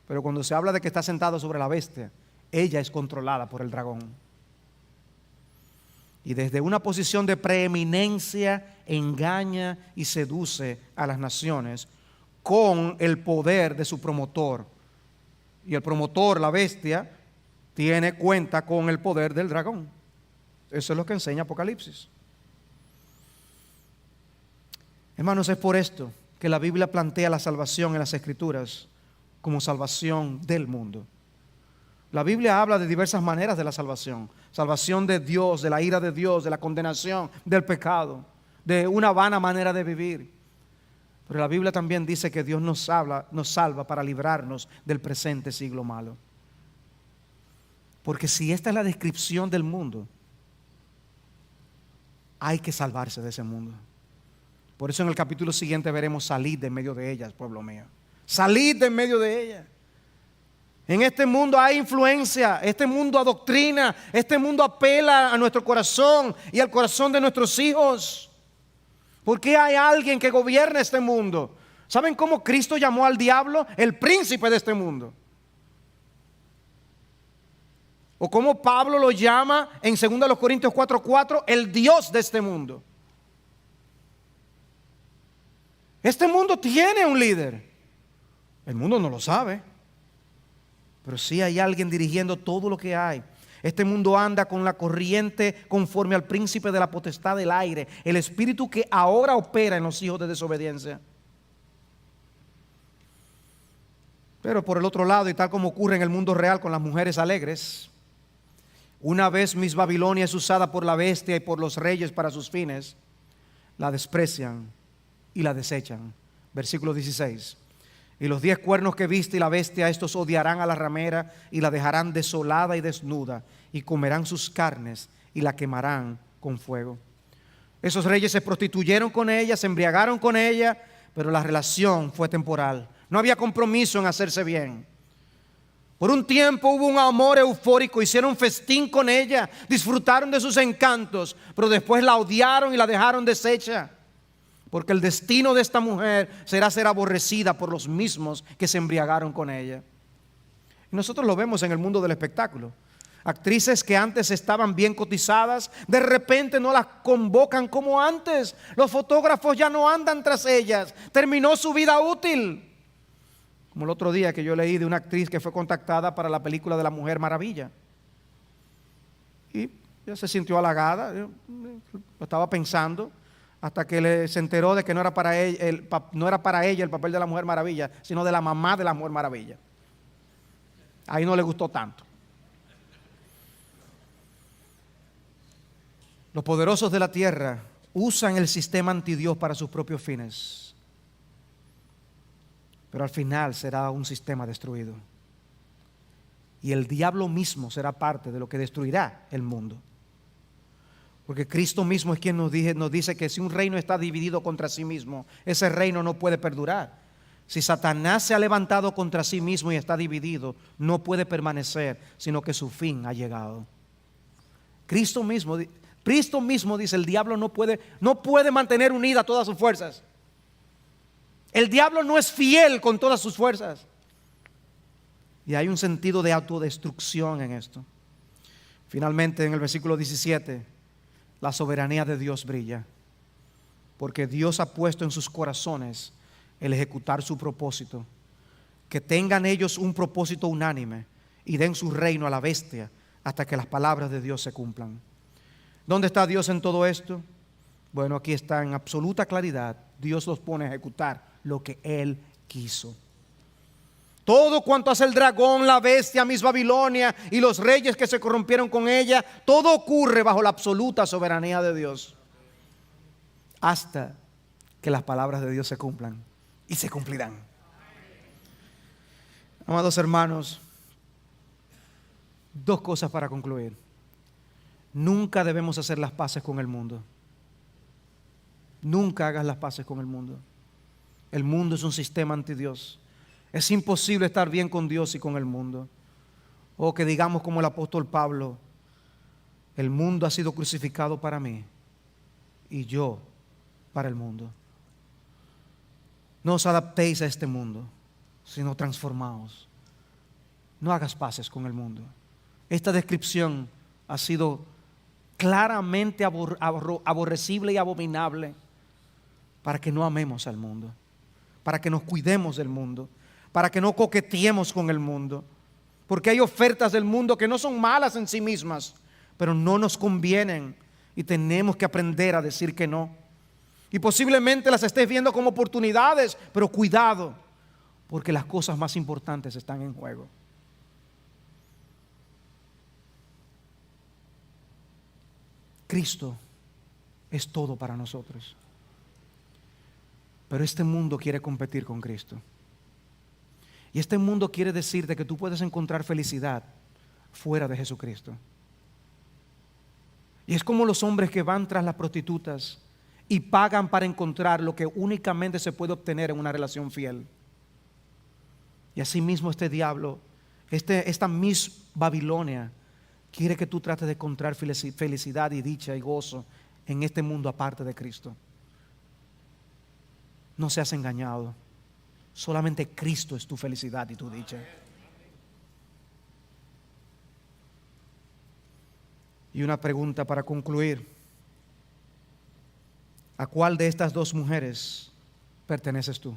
Speaker 1: Pero cuando se habla de que está sentada sobre la bestia, ella es controlada por el dragón. Y desde una posición de preeminencia engaña y seduce a las naciones con el poder de su promotor. Y el promotor, la bestia, tiene cuenta con el poder del dragón. Eso es lo que enseña Apocalipsis. Hermanos, es por esto que la Biblia plantea la salvación en las Escrituras como salvación del mundo. La Biblia habla de diversas maneras de la salvación. Salvación de Dios, de la ira de Dios, de la condenación, del pecado, de una vana manera de vivir. Pero la Biblia también dice que Dios nos salva para librarnos del presente siglo malo. Porque si esta es la descripción del mundo, hay que salvarse de ese mundo. Por eso en el capítulo siguiente veremos: salid de en medio de ellas, pueblo mío. Salid de en medio de ellas. En este mundo hay influencia, este mundo adoctrina, este mundo apela a nuestro corazón y al corazón de nuestros hijos. ¿Por qué hay alguien que gobierna este mundo? ¿Saben cómo Cristo llamó al diablo el príncipe de este mundo? O cómo Pablo lo llama en 2 Corintios 4:4 el Dios de este mundo. Este mundo tiene un líder. El mundo no lo sabe, pero sí hay alguien dirigiendo todo lo que hay. Este mundo anda con la corriente conforme al príncipe de la potestad del aire, el espíritu que ahora opera en los hijos de desobediencia. Pero por el otro lado, y tal como ocurre en el mundo real con las mujeres alegres, una vez Miss Babilonia es usada por la bestia y por los reyes para sus fines, la desprecian y la desechan. Versículo 16. Y los 10 cuernos que viste y la bestia, estos odiarán a la ramera y la dejarán desolada y desnuda, y comerán sus carnes y la quemarán con fuego. Esos reyes se prostituyeron con ella, se embriagaron con ella, pero la relación fue temporal. No había compromiso en hacerse bien. Por un tiempo hubo un amor eufórico, hicieron festín con ella, disfrutaron de sus encantos, pero después la odiaron y la dejaron deshecha. Porque el destino de esta mujer será ser aborrecida por los mismos que se embriagaron con ella. Y nosotros lo vemos en el mundo del espectáculo. Actrices que antes estaban bien cotizadas, de repente no las convocan como antes. Los fotógrafos ya no andan tras ellas. Terminó su vida útil. Como el otro día que yo leí de una actriz que fue contactada para la película de la Mujer Maravilla. Y ella se sintió halagada. Yo lo estaba pensando. Hasta que se enteró de que no era para ella el papel de la Mujer Maravilla, sino de la mamá de la Mujer Maravilla. Ahí no le gustó tanto. Los poderosos de la tierra usan el sistema antidios para sus propios fines. Pero al final será un sistema destruido. Y el diablo mismo será parte de lo que destruirá el mundo. Porque Cristo mismo es quien nos dice que si un reino está dividido contra sí mismo, ese reino no puede perdurar. Si Satanás se ha levantado contra sí mismo y está dividido, no puede permanecer, sino que su fin ha llegado. Cristo mismo dice: el diablo no puede mantener unidas todas sus fuerzas. El diablo no es fiel con todas sus fuerzas. Y hay un sentido de autodestrucción en esto. Finalmente, en el versículo 17, la soberanía de Dios brilla, porque Dios ha puesto en sus corazones el ejecutar su propósito. Que tengan ellos un propósito unánime y den su reino a la bestia hasta que las palabras de Dios se cumplan. ¿Dónde está Dios en todo esto? Bueno, aquí está en absoluta claridad. Dios los pone a ejecutar lo que Él quiso. Todo cuanto hace el dragón, la bestia, Miss Babilonia y los reyes que se corrompieron con ella, todo ocurre bajo la absoluta soberanía de Dios, hasta que las palabras de Dios se cumplan, y se cumplirán. Amados hermanos, dos cosas para concluir. Nunca debemos hacer las paces con el mundo. Nunca hagas las paces con el mundo. El mundo es un sistema anti Dios. Es imposible estar bien con Dios y con el mundo. O que digamos como el apóstol Pablo: el mundo ha sido crucificado para mí y yo para el mundo. No os adaptéis a este mundo, sino transformaos. No hagas paces con el mundo. Esta descripción ha sido claramente aborrecible y abominable para que no amemos al mundo, para que nos cuidemos del mundo, para que no coqueteemos con el mundo, porque hay ofertas del mundo que no son malas en sí mismas, pero no nos convienen y tenemos que aprender a decir que no. Y posiblemente las estés viendo como oportunidades, pero cuidado, porque las cosas más importantes están en juego. Cristo es todo para nosotros, pero este mundo quiere competir con Cristo. Y este mundo quiere decirte que tú puedes encontrar felicidad fuera de Jesucristo. Y es como los hombres que van tras las prostitutas y pagan para encontrar lo que únicamente se puede obtener en una relación fiel. Y asimismo este diablo, esta Miss Babilonia, quiere que tú trates de encontrar felicidad y dicha y gozo en este mundo aparte de Cristo. No seas engañado. Solamente Cristo es tu felicidad y tu dicha. Y una pregunta para concluir: ¿a cuál de estas dos mujeres perteneces tú?